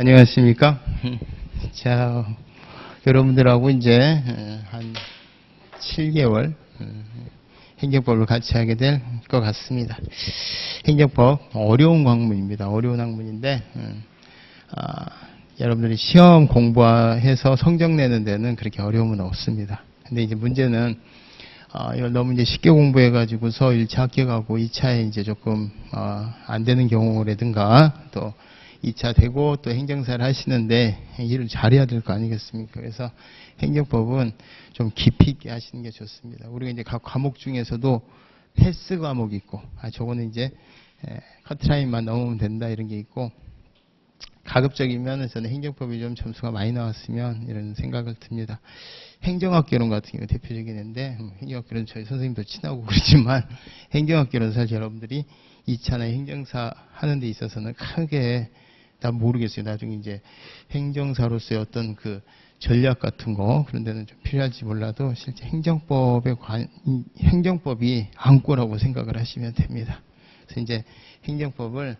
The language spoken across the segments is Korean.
안녕하십니까? 자, 여러분들하고 이제 한 7개월 행정법을 같이 하게 될 것 같습니다. 행정법 어려운 학문입니다. 어려운 학문인데 여러분들이 시험 공부해서 성적 내는 데는 그렇게 어려움은 없습니다. 근데 이제 문제는 이걸 너무 이제 쉽게 공부해가지고서 1차 합격하고 2차에 이제 조금 안 되는 경우라든가 또 2차 되고 또 행정사를 하시는데 일을 잘해야 될 거 아니겠습니까? 그래서 행정법은 좀 깊이 있게 하시는 게 좋습니다. 우리가 이제 각 과목 중에서도 패스 과목이 있고, 저거는 이제 커트라인만 넘으면 된다 이런 게 있고, 가급적이면 저는 행정법이 좀 점수가 많이 나왔으면 이런 생각을 듭니다. 행정학개론 같은 경우 대표적이는데, 행정학개론 저희 선생님도 친하고 그러지만, 행정학개론 사실 여러분들이 2차나 행정사 하는 데 있어서는 크게 다 모르겠어요. 나중에 이제 행정사로서의 어떤 그 전략 같은 거 그런 데는 좀 필요할지 몰라도 실제 행정법이 안고라고 생각을 하시면 됩니다. 그래서 이제 행정법을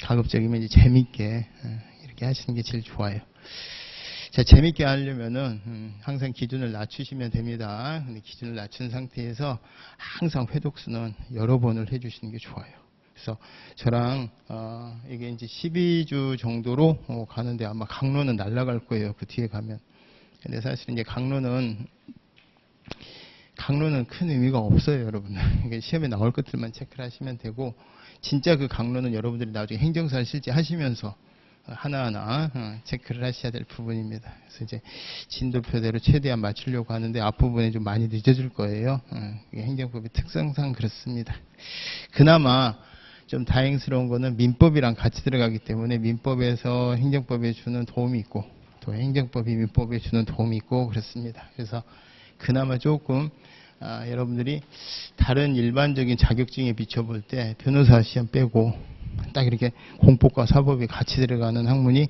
가급적이면 이제 재밌게 이렇게 하시는 게 제일 좋아요. 자, 재밌게 하려면은 항상 기준을 낮추시면 됩니다. 근데 기준을 낮춘 상태에서 항상 회독수는 여러 번을 해주시는 게 좋아요. 그래서 저랑 이게 이제 12주 정도로 가는데 아마 강론은 날아갈 거예요. 그 뒤에 가면. 근데 사실 이제 강론은 큰 의미가 없어요, 여러분. 이게 시험에 나올 것들만 체크를 하시면 되고, 진짜 그 강론은 여러분들이 나중에 행정사를 실제 하시면서 하나하나 체크를 하셔야 될 부분입니다. 그래서 이제 진도표대로 최대한 맞추려고 하는데 앞부분에 좀 많이 늦어질 거예요. 이게 행정법의 특성상 그렇습니다. 그나마 좀 다행스러운 거는 민법이랑 같이 들어가기 때문에 민법에서 행정법에 주는 도움이 있고 또 행정법이 민법에 주는 도움이 있고 그렇습니다. 그래서 그나마 조금 여러분들이 다른 일반적인 자격증에 비춰볼 때 변호사 시험 빼고 딱 이렇게 공법과 사법이 같이 들어가는 학문이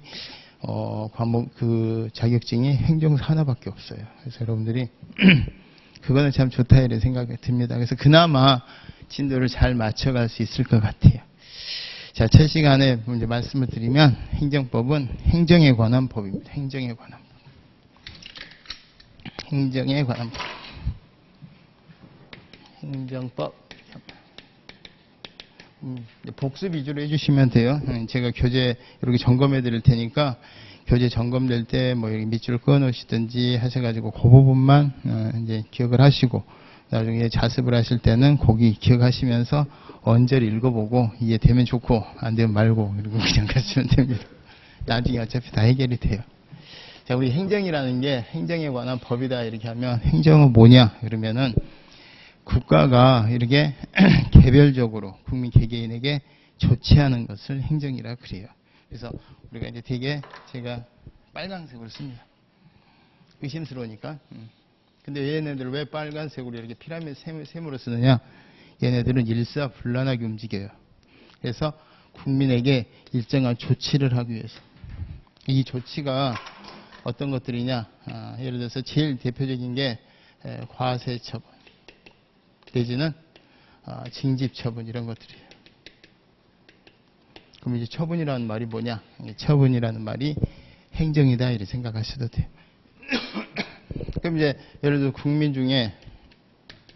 과목 그 자격증이 행정사 하나밖에 없어요. 그래서 여러분들이 그거는 참 좋다 이런 생각이 듭니다. 그래서 그나마 진도를 잘 맞춰갈 수 있을 것 같아요. 자, 첫 시간에 이제 말씀을 드리면 행정법은 행정에 관한 법입니다. 행정에 관한 법. 행정에 관한 법. 행정법. 복습 위주로 해주시면 돼요. 제가 교재 이렇게 점검해 드릴 테니까 교재 점검될 때 뭐 밑줄 끊어 놓으시든지 하셔가지고 그 부분만 이제 기억을 하시고 나중에 자습을 하실 때는 거기 기억하시면서 언저리 읽어보고 이해되면 좋고 안 되면 말고 그리고 그냥 가시면 됩니다. 나중에 어차피 다 해결이 돼요. 자, 우리 행정이라는 게 행정에 관한 법이다 이렇게 하면 행정은 뭐냐 그러면은 국가가 이렇게 개별적으로 국민 개개인에게 조치하는 것을 행정이라 그래요. 그래서 우리가 이제 되게 제가 빨간색으로 씁니다. 의심스러우니까. 근데 얘네들 왜 빨간색으로 이렇게 피라미드 셈으로 쓰느냐? 얘네들은 일사불란하게 움직여요. 그래서 국민에게 일정한 조치를 하기 위해서. 이 조치가 어떤 것들이냐? 예를 들어서 제일 대표적인 게 과세처분 내지는 징집처분 이런 것들이에요. 그럼 이제 처분이라는 말이 뭐냐? 처분이라는 말이 행정이다 이렇게 생각하셔도 돼요. 그럼 이제 예를 들어 국민 중에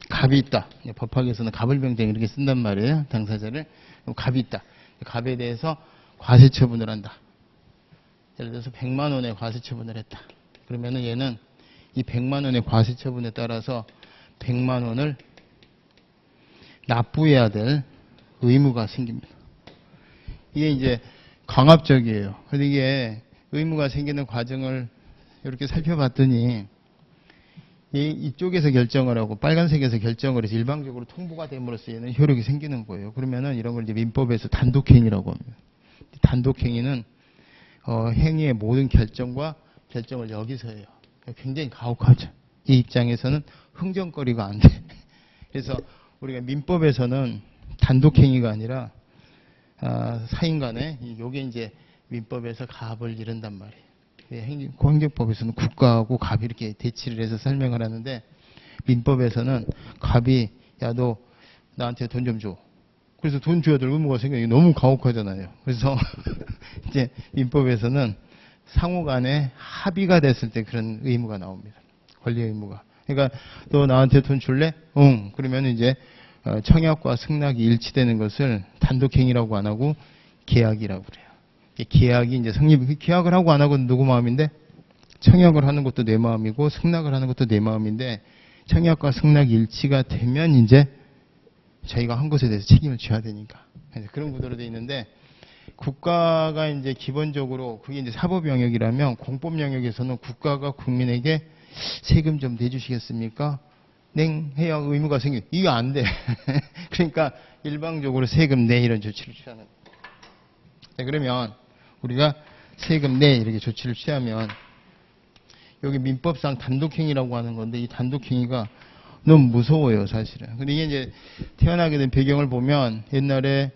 갑이 있다. 법학에서는 갑을병정 이렇게 쓴단 말이에요. 당사자를. 갑이 있다. 갑에 대해서 과세처분을 한다. 예를 들어서 100만 원의 과세처분을 했다. 그러면은 얘는 이 100만 원의 과세처분에 따라서 100만 원을 납부해야 될 의무가 생깁니다. 이게 이제 강압적이에요. 그런데 이게 의무가 생기는 과정을 이렇게 살펴봤더니 이쪽에서 결정을 하고 빨간색에서 결정을 해서 일방적으로 통보가 됨으로써 얘는 효력이 생기는 거예요. 그러면은 이런 걸 이제 민법에서 단독행위라고 합니다. 단독행위는 행위의 모든 결정과 결정을 여기서 해요. 굉장히 가혹하죠. 이 입장에서는 흥정거리가 안 돼. 그래서 우리가 민법에서는 단독행위가 아니라 사인 간에 요게 이제 민법에서 갑을 이른단 말이에요. 행정법에서는 국가하고 갑이 이렇게 대치를 해서 설명을 하는데 민법에서는 갑이 야 너 나한테 돈 좀 줘. 그래서 돈 줘야 될 의무가 생겨요. 너무 가혹하잖아요. 그래서 이제 민법에서는 상호 간에 합의가 됐을 때 그런 의무가 나옵니다. 권리 의무가. 그러니까 너 나한테 돈 줄래? 응. 그러면 이제 청약과 승낙이 일치되는 것을 단독행위라고 안 하고 계약이라고 그래요. 계약이 이제 계약을 하고 안 하고는 누구 마음인데? 청약을 하는 것도 내 마음이고 승낙을 하는 것도 내 마음인데 청약과 승낙이 일치가 되면 이제 저희가 한 것에 대해서 책임을 져야 되니까. 그런 구조로 되어 있는데 국가가 이제 기본적으로 그게 이제 사법 영역이라면 공법 영역에서는 국가가 국민에게 세금 좀 내주시겠습니까? 해야 의무가 생겨. 이거 안 돼. 그러니까 일방적으로 세금 내 이런 조치를 취하는. 그러면 우리가 세금 내 이렇게 조치를 취하면 여기 민법상 단독행위라고 하는 건데 이 단독행위가 너무 무서워요, 사실은. 근데 이게 이제 태어나게 된 배경을 보면 옛날에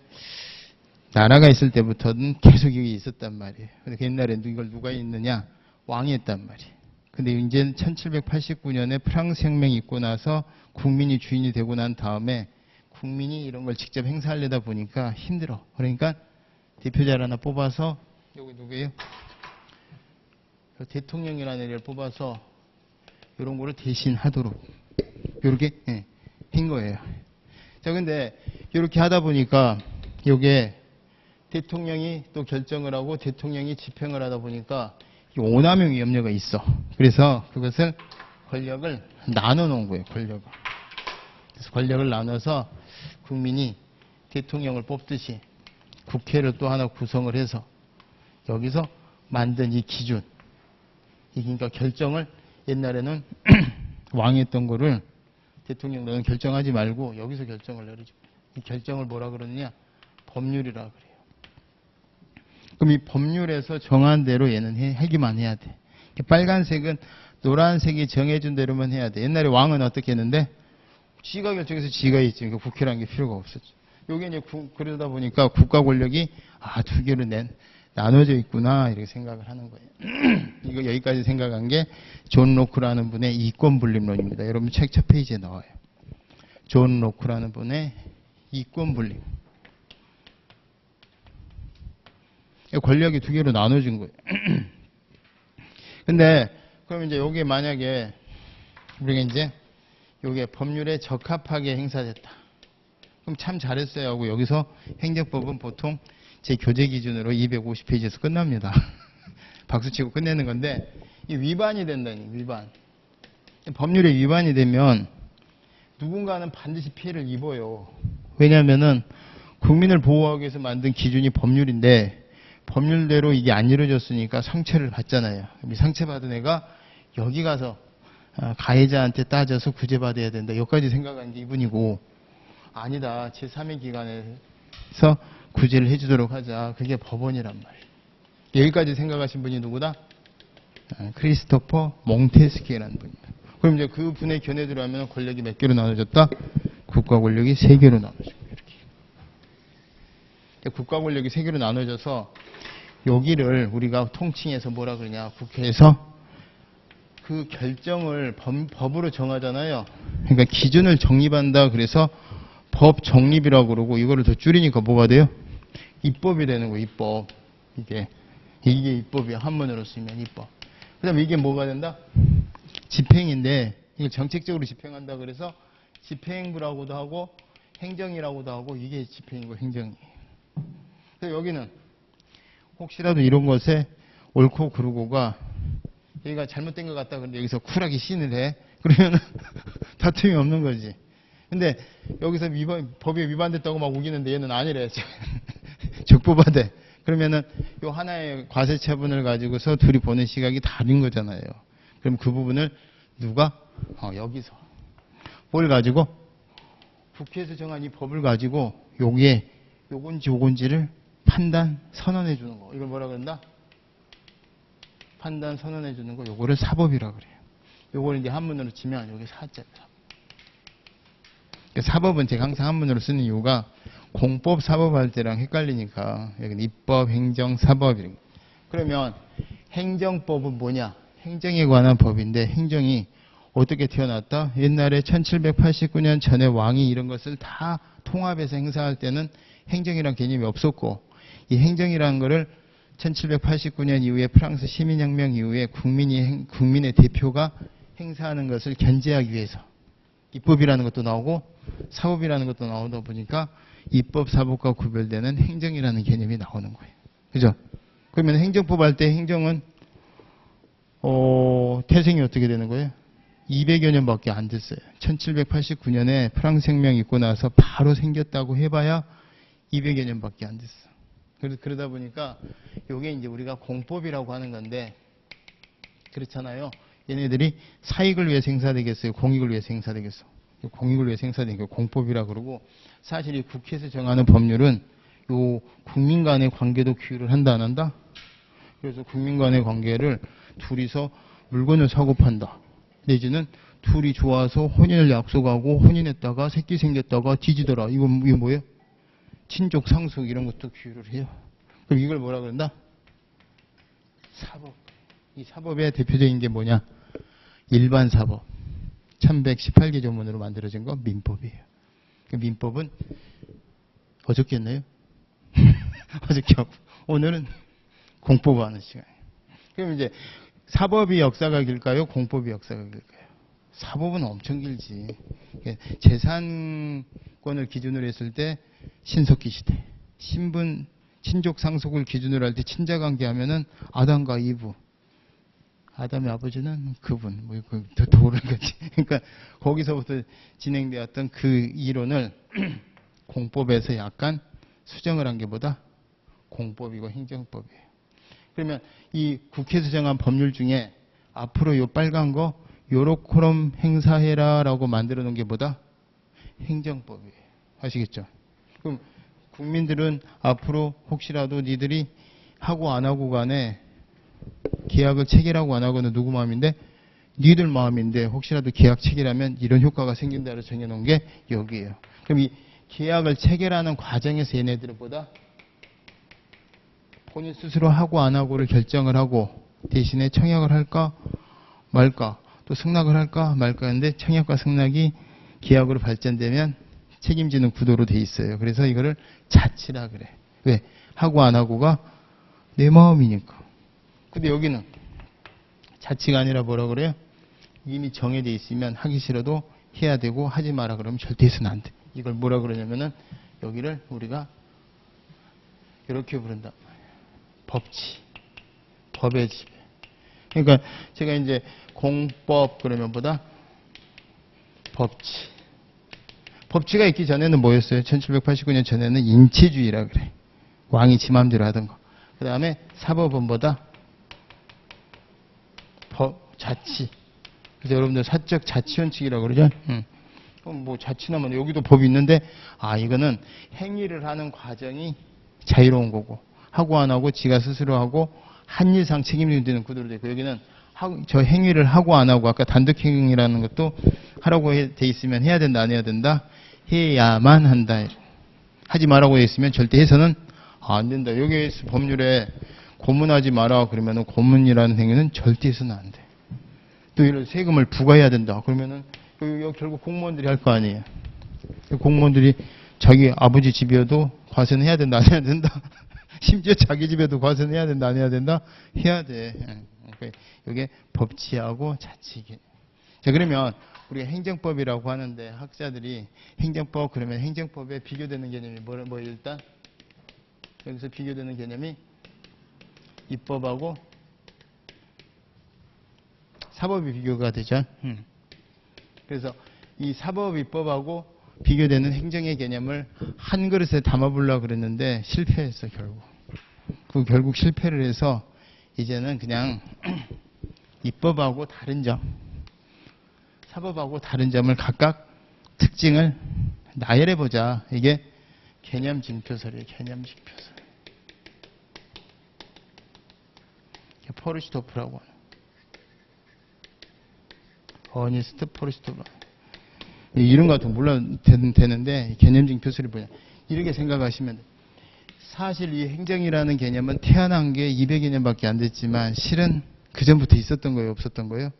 나라가 있을 때부터는 계속 이게 있었단 말이에요. 근데 옛날에 이걸 누가 있느냐? 왕이 했단 말이에요. 근데 이제 1789년에 프랑스 혁명이 있고 나서 국민이 주인이 되고 난 다음에 국민이 이런 걸 직접 행사하려다 보니까 힘들어. 그러니까 대표자를 하나 뽑아서 여기 누구예요? 대통령이라는 애를 뽑아서 이런 거를 대신 하도록 이렇게 한 거예요. 자, 근데 이렇게 하다 보니까 이게 대통령이 또 결정을 하고 대통령이 집행을 하다 보니까 오남용 염려가 있어. 그래서 그것을 권력을 나눠 놓은 거예요. 권력을. 그래서 권력을 나눠서 국민이 대통령을 뽑듯이 국회를 또 하나 구성을 해서 여기서 만든 이 기준, 그러니까 결정을 옛날에는 왕이 했던 거를 대통령 너는 결정하지 말고 여기서 결정을 내리죠. 이 결정을 뭐라 그러느냐? 법률이라 그래요. 그럼 이 법률에서 정한 대로 얘는 하기만 해야 돼. 빨간색은 노란색이 정해준 대로만 해야 돼. 옛날에 왕은 어떻게 했는데 지가 결정해서 지가 있지. 그러니까 국회라는 게 필요가 없었죠. 요게 이제 그러다 보니까 국가 권력이 두 개로 나눠져 있구나 이렇게 생각을 하는 거예요. 이거 여기까지 생각한 게 존 로크라는 분의 이권분립론입니다. 여러분 책 첫 페이지에 나와요. 존 로크라는 분의 이권분립. 권력이 두 개로 나눠진 거예요. 근데 그럼 이제 여기 만약에 우리가 이제 요게 법률에 적합하게 행사됐다. 그럼 참 잘했어요 하고 여기서 행정법은 보통 제 교재 기준으로 250페이지에서 끝납니다. 박수치고 끝내는 건데 이 위반이 된다니 위반. 법률에 위반이 되면 누군가는 반드시 피해를 입어요. 왜냐하면은 국민을 보호하기 위해서 만든 기준이 법률인데 법률대로 이게 안 이루어졌으니까 상처를 받잖아요. 이 상처받은 애가 여기 가서 가해자한테 따져서 구제받아야 된다. 여기까지 생각한 게 이분이고 아니다. 제3의 기관에서 구제를 해주도록 하자. 그게 법원이란 말이에요. 여기까지 생각하신 분이 누구다? 크리스토퍼 몽테스키라는 분입니다. 그럼 이제 그 분의 견해대로 하면 권력이 몇 개로 나눠졌다? 국가 권력이 3개로 나눠집니다. 이렇게. 국가 권력이 3개로 나눠져서 여기를 우리가 통칭해서 뭐라 그러냐? 국회에서 그 결정을 법으로 정하잖아요. 그러니까 기준을 정립한다. 그래서 법 정립이라고 그러고 이거를 더 줄이니까 뭐가 돼요? 입법이 되는 거예요. 입법. 이게 입법이야. 한문으로 쓰면 입법. 그 다음에 이게 뭐가 된다? 집행인데 이걸 정책적으로 집행한다. 그래서 집행부라고도 하고 행정이라고도 하고 이게 집행이고 행정이에요. 그래서 여기는 혹시라도 이런 것에 옳고 그르고가 여기가 잘못된 것 같다. 그런데 여기서 쿨하게 시인을 해. 그러면 다툼이 없는 거지. 근데 여기서 법에 위반됐다고 막 우기는데 얘는 아니래. 적부받아. 그러면은 요 하나의 과세처분을 가지고서 둘이 보는 시각이 다른 거잖아요. 그럼 그 부분을 누가 여기서 뭘 가지고 국회에서 정한 이 법을 가지고 요게 요건지를 판단 선언해 주는 거. 이걸 뭐라 그런다? 판단 선언해 주는 거. 요거를 사법이라 그래요. 요걸 이제 한문으로 치면 여기 사자예요. 사법은 제가 항상 한문으로 쓰는 이유가 공법 사법할 때랑 헷갈리니까 여기는 입법, 행정, 사법 이런 거. 그러면 행정법은 뭐냐? 행정에 관한 법인데 행정이 어떻게 태어났다? 옛날에 1789년 전에 왕이 이런 것을 다 통합해서 행사할 때는 행정이란 개념이 없었고, 이 행정이라는 거를 1789년 이후에 프랑스 시민혁명 이후에 국민의 대표가 행사하는 것을 견제하기 위해서 입법이라는 것도 나오고 사법이라는 것도 나오다 보니까 입법, 사법과 구별되는 행정이라는 개념이 나오는 거예요. 그죠? 그러면 행정법 할 때 행정은 태생이 어떻게 되는 거예요? 200여 년밖에 안 됐어요. 1789년에 프랑스 혁명 있고 나서 바로 생겼다고 해봐야 200여 년밖에 안 됐어. 그러다 보니까 이게 이제 우리가 공법이라고 하는 건데, 그렇잖아요. 얘네들이 사익을 위해서 행사되겠어요? 공익을 위해서 행사되겠어? 공익을 위해서 행사되는 게 공법이라 그러고, 사실 이 국회에서 정하는 법률은 요 국민 간의 관계도 규율을 한다 안 한다? 그래서 국민 간의 관계를 둘이서 물건을 사고 판다. 내지는 둘이 좋아서 혼인을 약속하고 혼인했다가 새끼 생겼다가 뒤지더라. 이거 뭐예요? 친족 상속 이런 것도 규율을 해요. 그럼 이걸 뭐라 그런다? 사법. 이 사법의 대표적인 게 뭐냐? 일반 사법. 1118개 조문으로 만들어진 거 민법이에요. 그 민법은 어저께 했나요? 어저께 하고 오늘은 공법하는 시간이에요. 그럼 이제 사법이 역사가 길까요? 공법이 역사가 길까요? 사법은 엄청 길지. 재산권을 기준으로 했을 때 신석기 시대, 신분, 친족 상속을 기준으로 할 때 친자관계 하면은 아담과 이브, 아담의 아버지는 그분, 더 오른 거지. 그러니까 거기서부터 진행되었던 그 이론을 공법에서 약간 수정을 한 게 뭐다? 공법이고 행정법이에요. 그러면 이 국회에서 정한 법률 중에 앞으로 요 빨간 거 요렇게럼 행사해라 라고 만들어 놓은 게 뭐다? 행정법이에요. 아시겠죠? 그럼 국민들은 앞으로 혹시라도 니들이 하고 안 하고 간에 계약을 체결하고 안 하고는 누구 마음인데? 니들 마음인데 혹시라도 계약 체결하면 이런 효과가 생긴다고 정해놓은 게 여기에요. 그럼 이 계약을 체결하는 과정에서 얘네들은 보다 본인 스스로 하고 안 하고를 결정을 하고 대신에 청약을 할까 말까 또 승낙을 할까 말까 하는데 청약과 승낙이 계약으로 발전되면 책임지는 구도로 돼 있어요. 그래서 이거를 자치라 그래. 왜? 하고 안 하고가 내 마음이니까. 근데 여기는 자치가 아니라 뭐라 그래요? 이미 정해져 있으면 하기 싫어도 해야 되고 하지 마라 그러면 절대 해서는 안 돼. 이걸 뭐라 그러냐면은 여기를 우리가 이렇게 부른다. 법치. 법의 지배. 그러니까 제가 이제 공법 그러면 보다 법치. 법치가 있기 전에는 뭐였어요? 1789년 전에는 인치주의라 그래. 왕이 지 맘대로 하던 거. 그 다음에 사법원보다 자치. 그래서 여러분들 사적 자치원칙이라고 그러죠? 그럼 뭐 자치나면 여기도 법이 있는데, 이거는 행위를 하는 과정이 자유로운 거고, 하고 안 하고 지가 스스로 하고 한 일상 책임이 되는 구도로 되고, 여기는 저 행위를 하고 안 하고, 아까 단독행위라는 것도 하라고 돼 있으면 해야 된다, 안 해야 된다? 해야만 한다. 하지 말라고 돼 있으면 절대 해서는 안 된다. 여기 법률에 고문하지 마라 그러면은 고문이라는 행위는 절대 해서는 안 돼. 또 이런 세금을 부과해야 된다. 그러면은 결국 공무원들이 할 거 아니에요. 공무원들이 자기 아버지 집이어도 과세는 해야 된다, 안 해야 된다? 심지어 자기 집에도 과세는 해야 된다, 안 해야 된다? 해야 돼. 이게 법치하고 자치기. 자, 그러면 우리가 행정법이라고 하는데 학자들이 행정법 그러면 행정법에 비교되는 개념이 뭐 일단 여기서 비교되는 개념이 입법하고 사법이 비교가 되죠. 그래서 이 사법 입법하고 비교되는 행정의 개념을 한 그릇에 담아보려고 그랬는데 실패했어 결국. 결국 실패를 해서 이제는 그냥 입법하고 다른 점, 사법하고 다른 점을 각각 특징을 나열해보자. 이게 개념 징표설이에요. 개념 징표설. 포르스토프라고 하는. 어니스트 포르스토프. 이름 같은 거 몰라도 되는데 개념 징표설이 뭐냐. 이렇게 생각하시면 돼요. 사실 이 행정이라는 개념은 태어난 게 200여 년밖에 안 됐지만 실은 그 전부터 있었던 거예요, 없었던 거예요?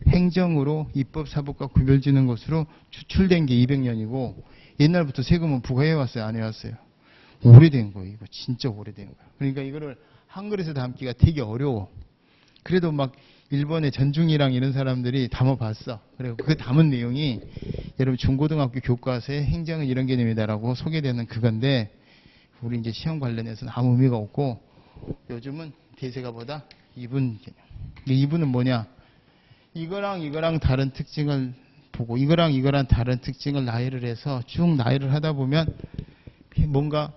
행정으로 입법, 사법과 구별지는 것으로 추출된 게 200년이고 옛날부터 세금은 부과해왔어요? 안 해왔어요? 오래된 거예요. 이거 진짜 오래된 거예요. 그러니까 이거를 한글에서 담기가 되게 어려워. 그래도 막 일본의 전중이랑 이런 사람들이 담아봤어. 그리고 그 담은 내용이 여러분 중고등학교 교과서에 행정은 이런 개념이다라고 소개되는 그건데 우리 이제 시험 관련해서는 아무 의미가 없고 요즘은 대세가보다 이분 개념. 이분은 뭐냐? 이거랑 다른 특징을 보고 이거랑 다른 특징을 나열을 해서 쭉 나열을 하다 보면 뭔가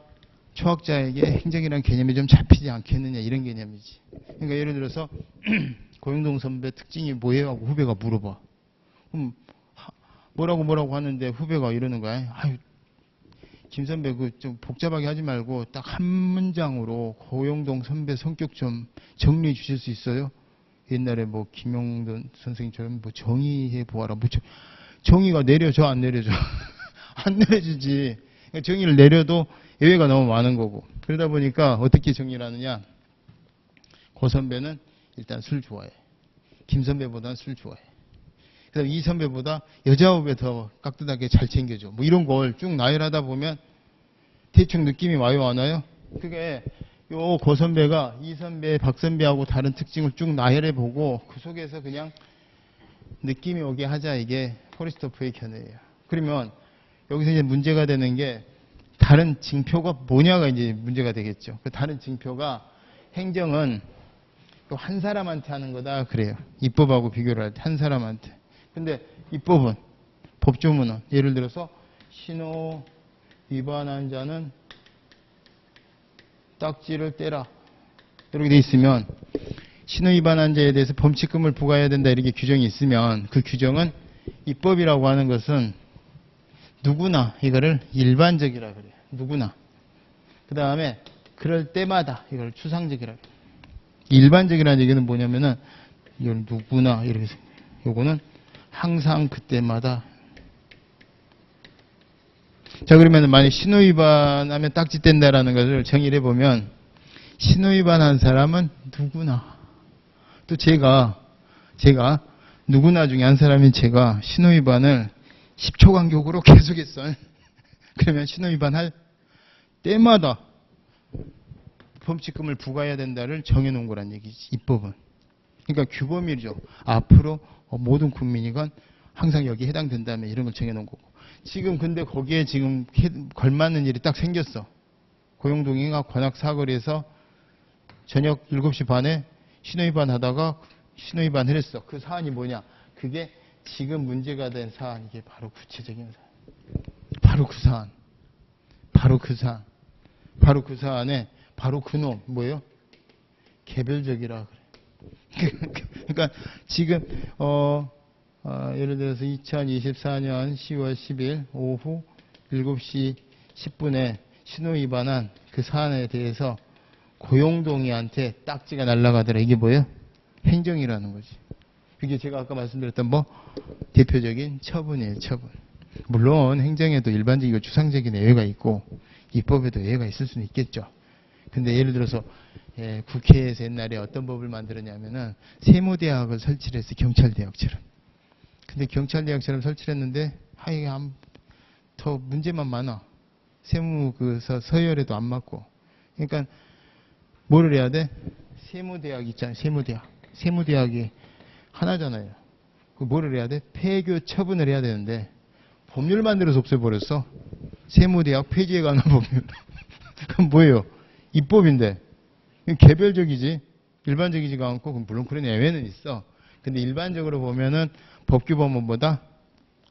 초학자에게 행정이라는 개념이 좀 잡히지 않겠느냐 이런 개념이지. 그러니까 예를 들어서 고영동 선배 특징이 뭐예요? 하고 후배가 물어봐. 그럼 뭐라고 하는데 후배가 이러는 거야. 아유, 김 선배 그 좀 복잡하게 하지 말고 딱 한 문장으로 고영동 선배 성격 좀 정리해 주실 수 있어요? 옛날에 뭐 김용돈 선생님처럼 뭐 정의해 보아라. 뭐 정의가 내려져 안 내려져? 안 내려지지. 그러니까 정의를 내려도 예외가 너무 많은 거고. 그러다 보니까 어떻게 정리를 하느냐. 고 선배는 일단 술 좋아해. 김 선배보다는 술 좋아해. 그다음 이 선배보다 여자 후배 더 깍듯하게 잘 챙겨줘. 뭐 이런 걸 쭉 나열하다 보면 대충 느낌이 와요, 안 와요? 그게 요 고 선배가 이 선배, 박 선배하고 다른 특징을 쭉 나열해 보고 그 속에서 그냥 느낌이 오게 하자. 이게 포리스토프의 견해예요. 그러면 여기서 이제 문제가 되는 게 다른 징표가 뭐냐가 이제 문제가 되겠죠. 그 다른 징표가 행정은 한 사람한테 하는 거다 그래요. 입법하고 비교를 할 때 한 사람한테. 근데 입법은 법조문은 예를 들어서 신호 위반한 자는 딱지를 떼라 이렇게 돼 있으면 신호 위반한 자에 대해서 범칙금을 부과해야 된다 이렇게 규정이 있으면 그 규정은 입법이라고 하는 것은 누구나 이거를 일반적이라 그래요. 누구나. 그 다음에 그럴 때마다 이걸 추상적이라 그래요. 일반적이라는 얘기는 뭐냐면은 이건 누구나 이렇게 생겨요. 요거는 항상 그때마다. 자, 그러면 만약 신호위반하면 딱지 뗀다라는 것을 정의를 해보면 신호위반한 사람은 누구나. 또 제가 누구나 중에 한 사람인 제가 신호위반을 10초 간격으로 계속했어요. 그러면 신호위반할 때마다 범칙금을 부과해야 된다를 정해놓은 거란 얘기지. 입법은. 그러니까 규범이죠. 앞으로 모든 국민이건 항상 여기에 해당된다면 이런 걸 정해놓은 거고. 지금 근데 거기에 지금 걸맞는 일이 딱 생겼어. 고영동이가 관악 사거리에서 저녁 7시 반에 신호위반 하다가 신호위반을 했어. 그 사안이 뭐냐? 그게 지금 문제가 된 사안. 이게 바로 구체적인 사안. 바로 그 사안. 바로 그 사안. 바로 그 사안에 바로 그놈 뭐예요? 개별적이라 그래. 그러니까 지금 예를 들어서 2024년 10월 10일 오후 7시 10분에 신호위반한 그 사안에 대해서 고용동이한테 딱지가 날아가더라. 이게 뭐예요? 행정이라는 거지. 그게 제가 아까 말씀드렸던 뭐 대표적인 처분이에요. 처분. 물론 행정에도 일반적이고 추상적인 예외가 있고 입법에도 예외가 있을 수는 있겠죠. 근데 예를 들어서 국회에서 옛날에 어떤 법을 만들었냐면은 세무대학을 설치를 했어요. 경찰대학처럼. 근데 경찰대학처럼 설치를 했는데 하여간 더 문제만 많아. 세무 그 서열에도 안 맞고. 그러니까 뭐를 해야 돼? 세무대학 있잖아요. 세무대학. 세무대학이 하나잖아요. 그 뭐를 해야 돼? 폐교 처분을 해야 되는데 법률 만들어서 없애버렸어. 세무대학 폐지에 관한 법률. 그럼 뭐예요? 입법인데. 개별적이지. 일반적이지가 않고, 물론 그런 예외는 있어. 근데 일반적으로 보면은 법규범원보다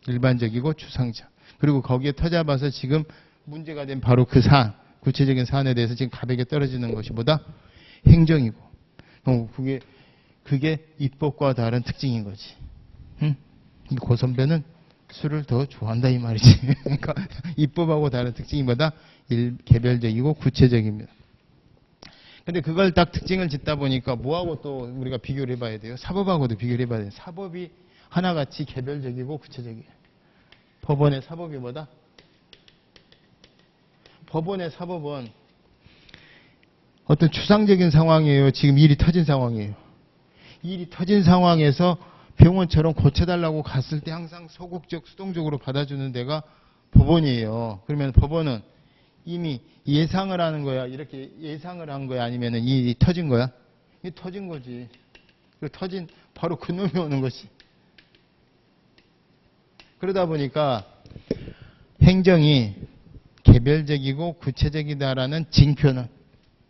일반적이고 추상적. 그리고 거기에 터잡아서 지금 문제가 된 바로 그 사안, 구체적인 사안에 대해서 지금 가볍게 떨어지는 것이 보다 행정이고. 그게 입법과 다른 특징인 거지. 응? 고 선배는 술을 더 좋아한다 이 말이지. 그러니까 입법하고 다른 특징이 보다 개별적이고 구체적입니다. 근데 그걸 딱 특징을 짓다 보니까 뭐하고 또 우리가 비교를 해봐야 돼요? 사법하고도 비교를 해봐야 돼요. 사법이 하나같이 개별적이고 구체적이에요. 법원의 사법이 뭐다? 법원의 사법은 어떤 추상적인 상황이에요. 지금 일이 터진 상황이에요. 일이 터진 상황에서 병원처럼 고쳐달라고 갔을 때 항상 소극적, 수동적으로 받아주는 데가 법원이에요. 그러면 법원은 이미 예상을 하는 거야? 이렇게 예상을 한 거야? 아니면 이 터진 거야? 이 터진 거지. 그 터진 바로 그 놈이 오는 거지. 그러다 보니까 행정이 개별적이고 구체적이다라는 징표는,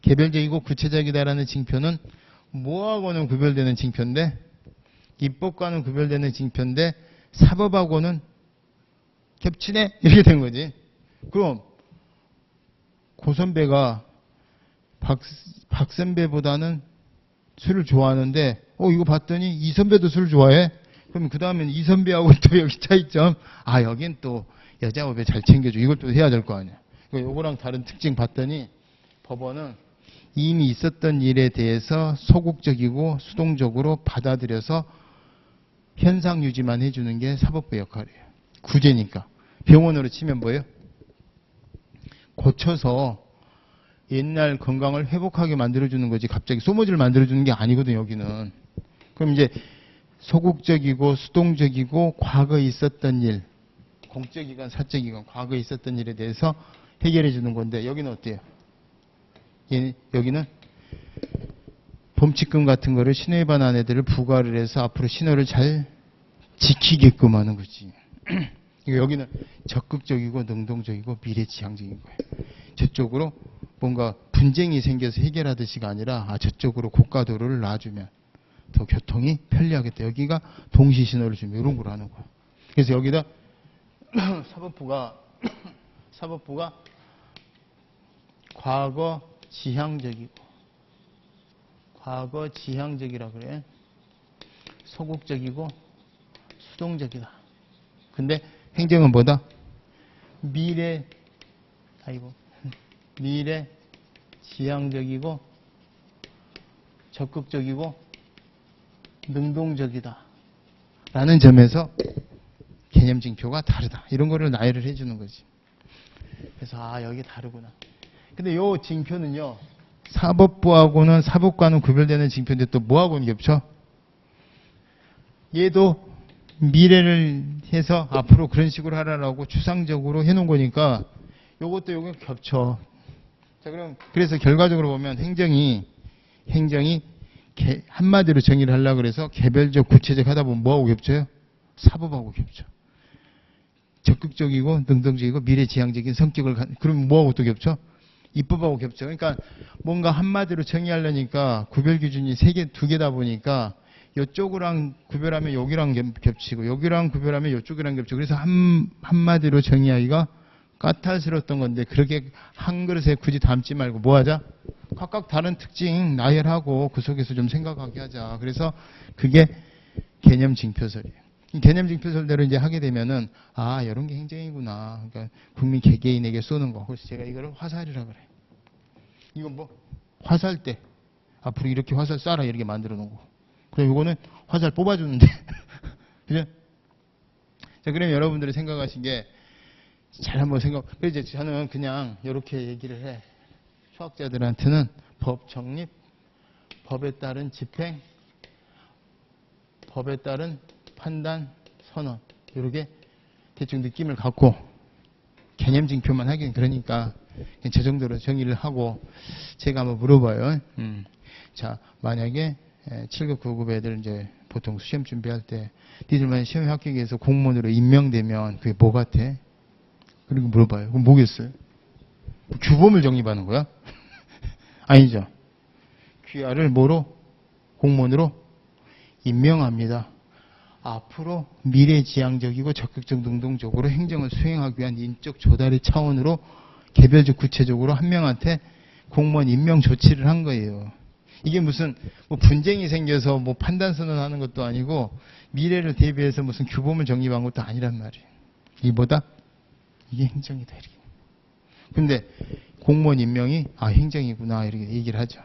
개별적이고 구체적이다라는 징표는 뭐하고는 구별되는 징표인데, 입법과는 구별되는 징표인데 사법하고는 겹치네? 이렇게 된 거지. 그럼 고선배가 박선배보다는 술을 좋아하는데 이거 봤더니 이선배도 술을 좋아해? 그럼 그 다음엔 이선배하고 또 여기 차이점, 여긴 또 여자 후배 잘 챙겨줘, 이걸 또 해야 될 거 아니야. 요거랑 다른 특징 봤더니 법원은 이미 있었던 일에 대해서 소극적이고 수동적으로 받아들여서 현상 유지만 해주는 게 사법부 역할이에요. 구제니까. 병원으로 치면 뭐예요? 고쳐서 옛날 건강을 회복하게 만들어주는 거지 갑자기 소모지를 만들어주는 게 아니거든 여기는. 그럼 이제 소극적이고 수동적이고 과거에 있었던 일, 공적이건 사적이건 과거에 있었던 일에 대해서 해결해 주는 건데 여기는 어때요? 여기는 범칙금 같은 거를 신호 위반한 애들을 부과를 해서 앞으로 신호를 잘 지키게끔 하는 거지. 여기는 적극적이고 능동적이고 미래지향적인 거예요. 저쪽으로 뭔가 분쟁이 생겨서 해결하듯이가 아니라 저쪽으로 고가도로를 놔주면 더 교통이 편리하겠다. 여기가 동시 신호를 주면 이런 걸 하는 거야. 그래서 여기다 사법부가 과거 지향적이라 그래. 소극적이고 수동적이다. 근데 행정은 뭐다? 미래 지향적이고 적극적이고 능동적이다 라는 점에서 개념징표가 다르다. 이런 거를 나열을 해주는 거지. 그래서 여기 다르구나. 근데 요 징표는요, 사법부하고는 사법과는 구별되는 징표인데 또 뭐하고는 겹쳐? 얘도 미래를 해서 앞으로 그런 식으로 하라라고 추상적으로 해놓은 거니까 요것도 요거 겹쳐. 자, 그래서 결과적으로 보면 행정이 한마디로 정의를 하려고 그래서 개별적, 구체적 하다 보면 뭐하고 겹쳐요? 사법하고 겹쳐. 적극적이고 능동적이고 미래지향적인 성격을 그러면 뭐하고 또 겹쳐? 입법하고 겹쳐. 그러니까 뭔가 한마디로 정의하려니까 구별 기준이 두 개다 보니까 이쪽이랑 구별하면 여기랑 겹치고 여기랑 구별하면 이쪽이랑 겹치고 그래서 한마디로 정의하기가 까탈스러웠던 건데 그렇게 한 그릇에 굳이 담지 말고 뭐 하자? 각각 다른 특징 나열하고 그 속에서 좀 생각하게 하자. 그래서 그게 개념 징표설이에요. 개념 징표설대로 이제 하게 되면은 이런 게 행정이구나. 그러니까 국민 개개인에게 쏘는 거. 그래서 제가 이거를 화살이라 그래. 이건 뭐 화살 때 앞으로 이렇게 화살 쏴라 이렇게 만들어 놓은 거. 그리고 이거는 화살 뽑아주는데. 그죠? 자, 그럼 여러분들이 생각하신 게 잘 한번 그래서 저는 그냥 이렇게 얘기를 해. 수학자들한테는 법 정립, 법에 따른 집행, 법에 따른 판단, 선언. 이렇게 대충 느낌을 갖고 개념 징표만 하긴 그러니까 저 정도로 정의를 하고 제가 한번 물어봐요. 자, 만약에 7급, 9급 애들 이제 보통 시험 준비할 때 니들만 시험 합격해서 공무원으로 임명되면 그게 뭐 같아? 그리고 물어봐요. 그럼 뭐겠어요? 규범을 정립하는 거야? 아니죠. 귀하를 뭐로? 공무원으로 임명합니다. 앞으로 미래지향적이고 적극적 능동적으로 행정을 수행하기 위한 인적 조달의 차원으로 개별적 구체적으로 한 명한테 공무원 임명 조치를 한 거예요. 이게 무슨 뭐 분쟁이 생겨서 뭐 판단 선언하는 것도 아니고 미래를 대비해서 무슨 규범을 정립한 것도 아니란 말이에요. 이보다 이게 행정이다 이렇게. 근데 공무원 임명이 행정이구나 이렇게 얘기를 하죠.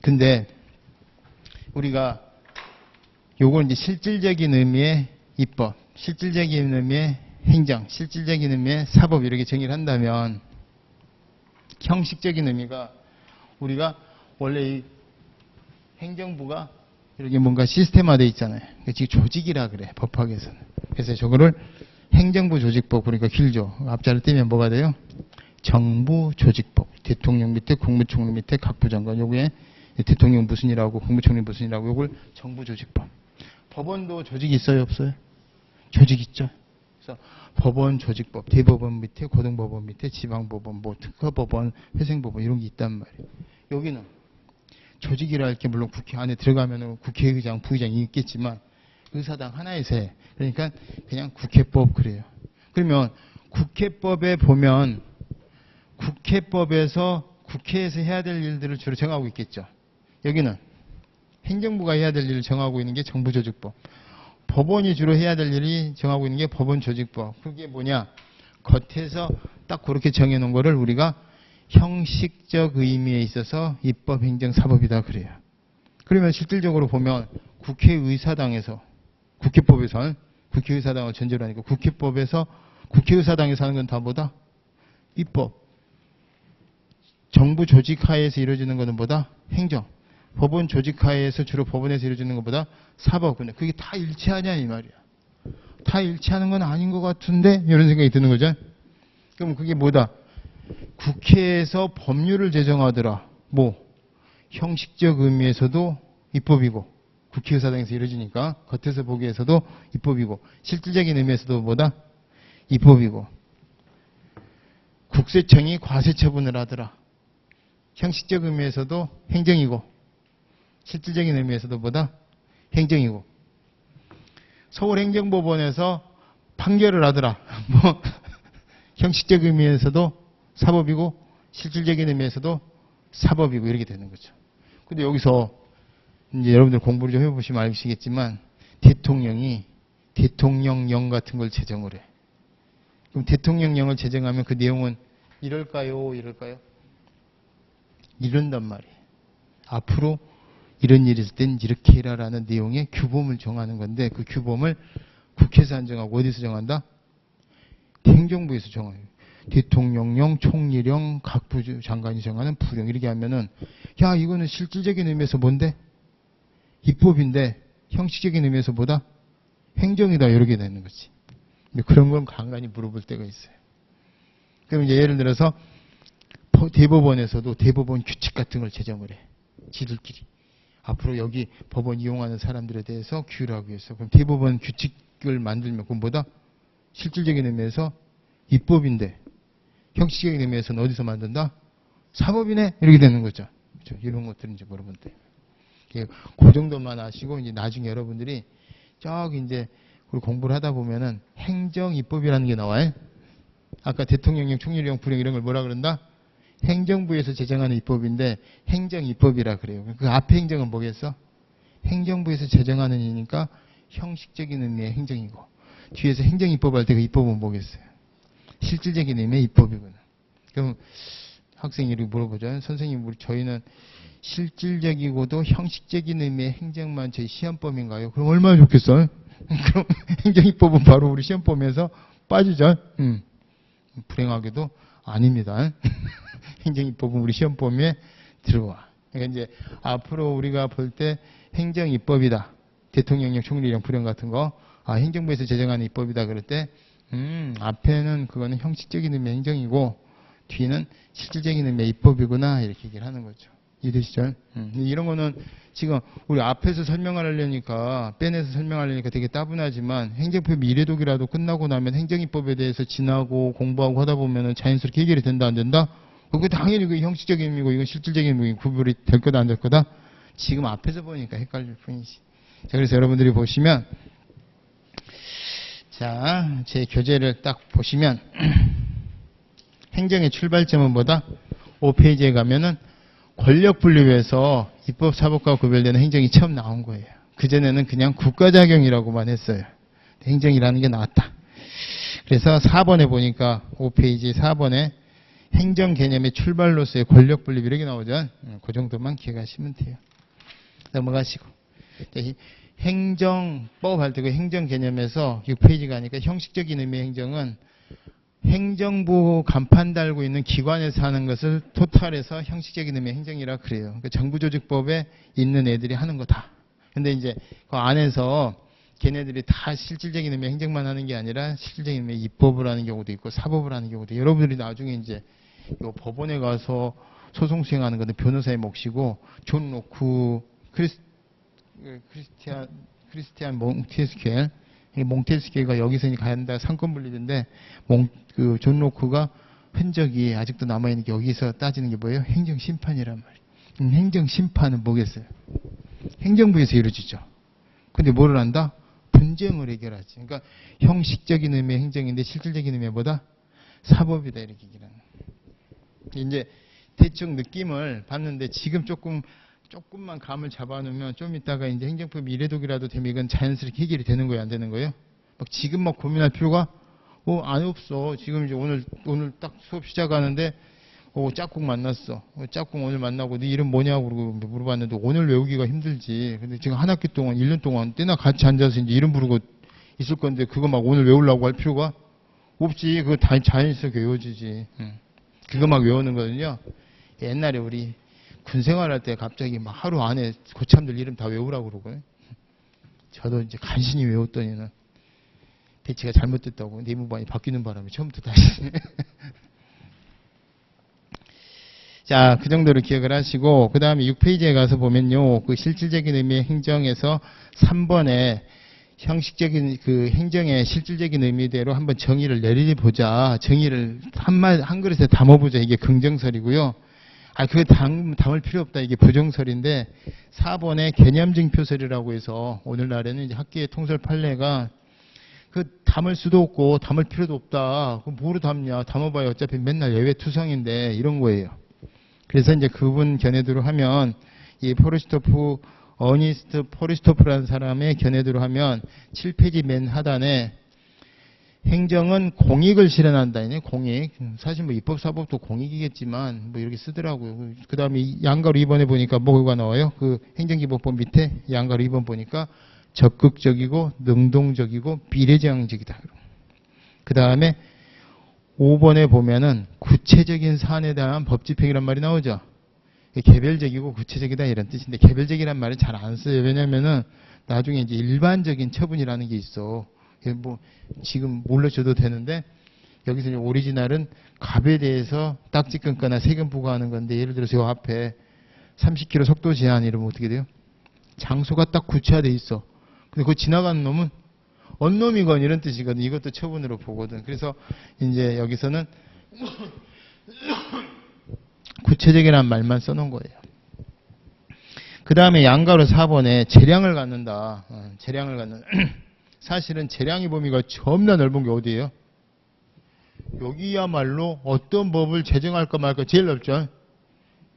근데 우리가 요걸 이제 실질적인 의미의 입법, 실질적인 의미의 행정, 실질적인 의미의 사법 이렇게 정의를 한다면 형식적인 의미가 우리가 원래 이 행정부가 이렇게 뭔가 시스템화되어 있잖아요. 지금 조직이라 그래, 법학에서는. 그래서 저거를 행정부 조직법, 그러니까 길죠. 앞자를 떼면 뭐가 돼요? 정부 조직법. 대통령 밑에 국무총리 밑에 각 부장관. 요게 대통령 무슨 일하고 국무총리 무슨 일하고 요걸 정부 조직법. 법원도 조직이 있어요, 없어요? 조직 있죠. 그래서 법원 조직법, 대법원 밑에 고등법원 밑에 지방법원, 뭐 특허법원, 회생법원 이런 게 있단 말이에요. 여기는 조직이라 할 게 물론 국회 안에 들어가면 국회의장, 부의장이 있겠지만 의사당 하나에서 해. 그러니까 그냥 국회법 그래요. 그러면 국회법에 보면 국회법에서 국회에서 해야 될 일들을 주로 정하고 있겠죠. 여기는 행정부가 해야 될 일을 정하고 있는 게 정부조직법. 법원이 주로 해야 될 일이 정하고 있는 게 법원조직법. 그게 뭐냐? 겉에서 딱 그렇게 정해놓은 거를 우리가 형식적 의미에 있어서 입법, 행정, 사법이다 그래요. 그러면 실질적으로 보면 국회의사당에서, 국회법에서는 국회의사당을 전제로 하니까 국회법에서, 국회의사당에서 하는 건 다 뭐다? 입법. 정부 조직 하에서 이루어지는 것은 뭐다? 행정. 법원 조직 하에서 주로 법원에서 이루어지는 것보다 사법. 근데 그게 다 일치하냐 이 말이야. 다 일치하는 건 아닌 것 같은데 이런 생각이 드는 거죠. 그럼 그게 뭐다? 국회에서 법률을 제정하더라. 뭐 형식적 의미에서도 입법이고 국회의사당에서 이루어지니까 겉에서 보기에서도 입법이고 실질적인 의미에서도 뭐다? 입법이고 국세청이 과세 처분을 하더라. 형식적 의미에서도 행정이고 실질적인 의미에서도 뭐다? 행정이고 서울행정법원에서 판결을 하더라. 뭐 형식적 의미에서도 사법이고 실질적인 의미에서도 사법이고 이렇게 되는 거죠. 근데 여기서 이제 여러분들 공부를 좀 해보시면 아시겠지만 대통령이 대통령령 같은 걸 제정을 해. 그럼 대통령령을 제정하면 그 내용은 이럴까요? 이럴까요? 이런단 말이에요. 앞으로 이런 일이 있을 땐 이렇게 해라라는 내용의 규범을 정하는 건데 그 규범을 국회에서 안 정하고 어디서 정한다? 행정부에서 정해요. 대통령령, 총리령, 각 부주 장관이 정하는 부령 이렇게 하면은 야 이거는 실질적인 의미에서 뭔데? 입법인데 형식적인 의미에서 뭐다? 행정이다 이렇게 되는 거지. 근데 그런 건 간간히 물어볼 때가 있어요. 그럼 이제 예를 들어서 대법원에서도 대법원 규칙 같은 걸 제정을 해. 지들끼리. 앞으로 여기 법원 이용하는 사람들에 대해서 규율하기 위해서. 그럼 대법원 규칙을 만들면 그건 뭐다? 실질적인 의미에서 입법인데 형식적인 의미에서는 어디서 만든다? 사법이네? 이렇게 되는 거죠. 그렇죠? 이런 것들은 이제 물어볼 때. 그 정도만 아시고 이제 나중에 여러분들이 저기 이제 공부를 하다 보면은 행정 입법이라는 게 나와요. 아까 대통령령, 총리령, 부령 이런 걸 뭐라 그런다? 행정부에서 제정하는 입법인데 행정 입법이라 그래요. 그 앞에 행정은 뭐겠어? 행정부에서 제정하는 이니까 형식적인 의미의 행정이고 뒤에서 행정 입법할 때 그 입법은 뭐겠어요? 실질적인 의미의 입법이구나. 그럼 학생이 이렇게 물어보죠. 선생님, 저희는 실질적이고도 형식적인 의미의 행정만 저희 시험범인가요? 그럼 얼마나 좋겠어요? 그럼 행정입법은 바로 우리 시험범에서 빠지죠. 불행하게도 아닙니다. 행정입법은 우리 시험범위에 들어와. 그러니까 이제 앞으로 우리가 볼 때 행정입법이다. 대통령령, 총리령, 부령 같은 거, 행정부에서 제정하는 입법이다 그럴 때, 앞에는 그거는 형식적인 의미의 행정이고, 뒤는 실질적인 의미의 입법이구나, 이렇게 얘기를 하는 거죠. 이해되시죠? 이런 거는 지금 우리 앞에서 설명하려니까, 빼내서 설명하려니까 되게 따분하지만, 행정법이 이래독이라도 끝나고 나면 행정입법에 대해서 지나고 공부하고 하다 보면은 자연스럽게 해결이 된다, 안 된다? 그거 당연히 그 형식적인 의미고, 이건 실질적인 의미고, 구별이 될 거다, 안 될 거다? 지금 앞에서 보니까 헷갈릴 뿐이지. 자, 그래서 여러분들이 보시면, 자, 제 교재를 딱 보시면, 행정의 출발점은 뭐다? 5페이지에 가면은 권력 분립에서 입법, 사법과 구별되는 행정이 처음 나온 거예요. 그전에는 그냥 국가작용이라고만 했어요. 행정이라는 게 나왔다. 그래서 4번에 보니까 5페이지 4번에 행정 개념의 출발로서의 권력 분립 이렇게 나오죠. 그 정도만 기억하시면 돼요. 넘어가시고. 행정법 할 때 그 행정 개념에서 6페이지 가니까 형식적인 의미의 행정은 행정부 간판 달고 있는 기관에서 하는 것을 토탈해서 형식적인 의미의 행정이라 그래요. 그러니까 정부조직법에 있는 애들이 하는 거다. 근데 이제 그 안에서 걔네들이 다 실질적인 의미의 행정만 하는 게 아니라 실질적인 의미의 입법을 하는 경우도 있고 사법을 하는 경우도 있고, 여러분들이 나중에 이제 요 법원에 가서 소송 수행하는 건데 변호사의 몫이고, 존 로크 크리스티안 몽테스케, 몽테스케가 여기서 간다 상권 분립인데, 존 로크가 흔적이 아직도 남아있는 게, 여기서 따지는 게 뭐예요? 행정심판이란 말이에요. 행정심판은 뭐겠어요? 행정부에서 이루어지죠. 근데 뭐를 한다? 분쟁을 해결하지. 그러니까 형식적인 의미의 행정인데 실질적인 의미의 뭐다? 사법이다, 이렇게 얘기하는. 이제 대충 느낌을 봤는데, 지금 조금만 감을 잡아놓으면 좀 이따가 이제 행정법 미래독이라도 되면 이건 자연스럽게 해결이 되는 거예요, 안 되는 거예요? 막 지금 막 고민할 필요가 안 없어. 지금 이제 오늘 딱 수업 시작하는데 짝꿍 만났어. 짝꿍 오늘 만나고 네 이름 뭐냐고 물어봤는데 오늘 외우기가 힘들지. 근데 지금 한 학기 동안 1년 동안 때나 같이 앉아서 이제 이름 부르고 있을 건데 그거 막 오늘 외우려고 할 필요가 없지. 그거 다 자연스럽게 외워지지. 그거 막 외우는 거는요. 옛날에 우리 군 생활할 때 갑자기 막 하루 안에 고참들 이름 다 외우라고 그러고요. 저도 이제 간신히 외웠더니는 대치가 잘못됐다고 내무반이 바뀌는 바람에 처음부터 다시. 자, 그 정도로 기억을 하시고, 그 다음에 6페이지에 가서 보면요, 그 실질적인 의미의 행정에서 3번에 형식적인 그 행정의 실질적인 의미대로 한번 정의를 내려보자. 정의를 한 그릇에 담아보자. 이게 긍정설이고요. 그게 담을 필요 없다. 이게 부정설인데, 4번에 개념증표설이라고 해서 오늘날에는 이제 학계의 통설 판례가 그 담을 수도 없고 담을 필요도 없다. 그럼 뭐로 담냐? 담아봐야 어차피 맨날 예외 투성인데 이런 거예요. 그래서 이제 그분 견해대로 하면 이 어니스트 포리스토프라는 사람의 견해대로 하면 7페이지 맨 하단에 행정은 공익을 실현한다. 공익. 사실 뭐 입법 사법도 공익이겠지만 뭐 이렇게 쓰더라고요. 그 다음에 양가로 2번에 보니까 뭐가 나와요? 그 행정기본법 밑에 양가로 2번 보니까 적극적이고 능동적이고 미래지향적이다. 그 다음에 5번에 보면은 구체적인 사안에 대한 법 집행이란 말이 나오죠. 개별적이고 구체적이다 이런 뜻인데, 개별적이란 말은 잘 안 써요. 왜냐면은 나중에 이제 일반적인 처분이라는 게 있어. 뭐 지금 몰라줘도 되는데, 여기서 이제 오리지널은 갑에 대해서 딱지 끊거나 세금 부과하는 건데, 예를 들어서 요 앞에 30km 속도 제한 이러면 어떻게 돼요? 장소가 딱 구체화돼 있어. 근데 그거 지나가는 놈은 언놈이건 이런 뜻이거든. 이것도 처분으로 보거든. 그래서 이제 여기서는 구체적이라는 말만 써놓은 거예요. 그 다음에 양가로 4번에 재량을 갖는다. 재량을 갖는. 사실은 재량의 범위가 겁나 넓은 게 어디예요? 여기야말로 어떤 법을 제정할까 말까 제일 넓죠.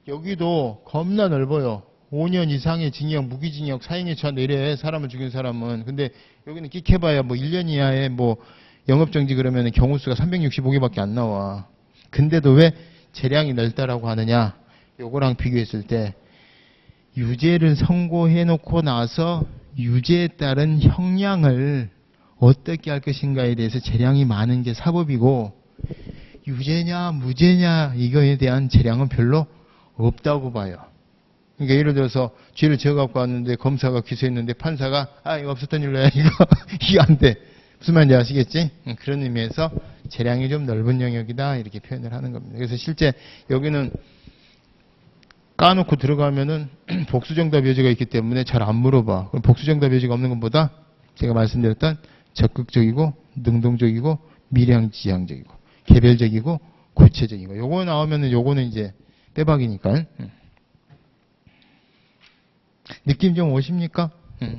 여기도 겁나 넓어요. 5년 이상의 징역, 무기징역, 사형에 처한 이래 사람을 죽인 사람은. 근데 여기는 끽해봐야 뭐 1년 이하의 뭐 영업정지 그러면 경우수가 365개밖에 안 나와. 근데도 왜 재량이 넓다라고 하느냐? 요거랑 비교했을 때 유죄를 선고해놓고 나서 유죄에 따른 형량을 어떻게 할 것인가에 대해서 재량이 많은 게 사법이고, 유죄냐 무죄냐 이거에 대한 재량은 별로 없다고 봐요. 그러니까 예를 들어서 죄를 지어갖고 왔는데 검사가 기소했는데 판사가 이거 없었던 일로야 이거 안 돼. 무슨 말인지 아시겠지? 그런 의미에서 재량이 좀 넓은 영역이다 이렇게 표현을 하는 겁니다. 그래서 실제 여기는 까놓고 들어가면은 복수정답 여지가 있기 때문에 잘 안 물어봐. 그럼 복수정답 여지가 없는 것보다 제가 말씀드렸던 적극적이고 능동적이고 미량지향적이고 개별적이고 구체적이고, 요거 나오면은 요거는 이제 빼박이니까. 느낌 좀 오십니까?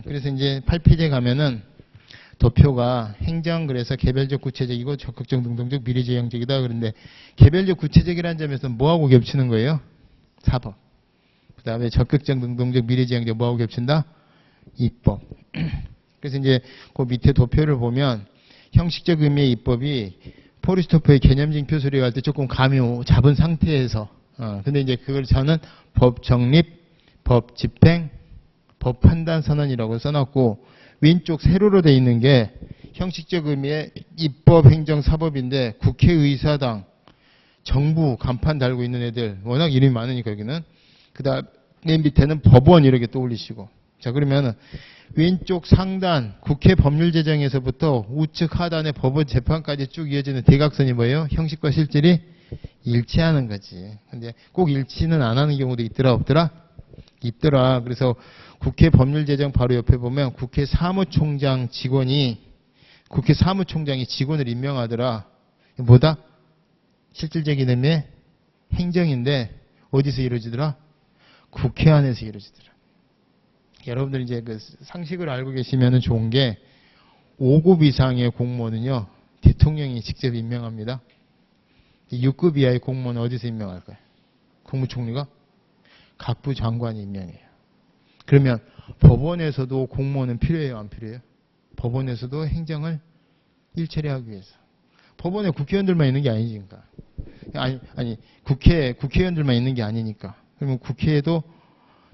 그래서 이제 8페이지에 가면은 도표가 행정, 그래서 개별적, 구체적이고 적극적, 능동적, 미래지향적이다. 그런데 개별적, 구체적이라는 점에서 뭐하고 겹치는 거예요? 4번. 그 다음에 적극적, 능동적, 미래지향적 뭐하고 겹친다? 입법. 그래서 이제 그 밑에 도표를 보면 형식적 의미의 입법이 포리스토프의 개념적 표소리 할 때 조금 감이 잡은 상태에서 근데 이제 그걸 저는 법 정립, 법 집행, 법 판단 선언이라고 써놨고, 왼쪽 세로로 돼 있는 게 형식적 의미의 입법, 행정, 사법인데 국회의사당, 정부 간판 달고 있는 애들 워낙 이름이 많으니까 여기는. 그 다음에 밑에는 법원 이렇게 떠올리시고, 자, 그러면은 왼쪽 상단 국회 법률제정에서부터 우측 하단의 법원 재판까지 쭉 이어지는 대각선이 뭐예요? 형식과 실질이 일치하는 거지. 근데 꼭 일치는 안 하는 경우도 있더라, 없더라? 있더라. 그래서 국회 법률제정 바로 옆에 보면 국회 사무총장이 직원을 임명하더라. 뭐다? 실질적인 의미의 행정인데 어디서 이루어지더라? 국회 안에서 이루어지더라. 여러분들 이제 그 상식을 알고 계시면 좋은 게 5급 이상의 공무원은요, 대통령이 직접 임명합니다. 6급 이하의 공무원은 어디서 임명할까요? 국무총리가? 각부 장관이 임명해요. 그러면 법원에서도 공무원은 필요해요, 안 필요해요? 법원에서도 행정을 일처리 하기 위해서. 법원에 국회의원들만 있는 게 아니니까. 아니, 국회의원들만 있는 게 아니니까. 그러면 국회에도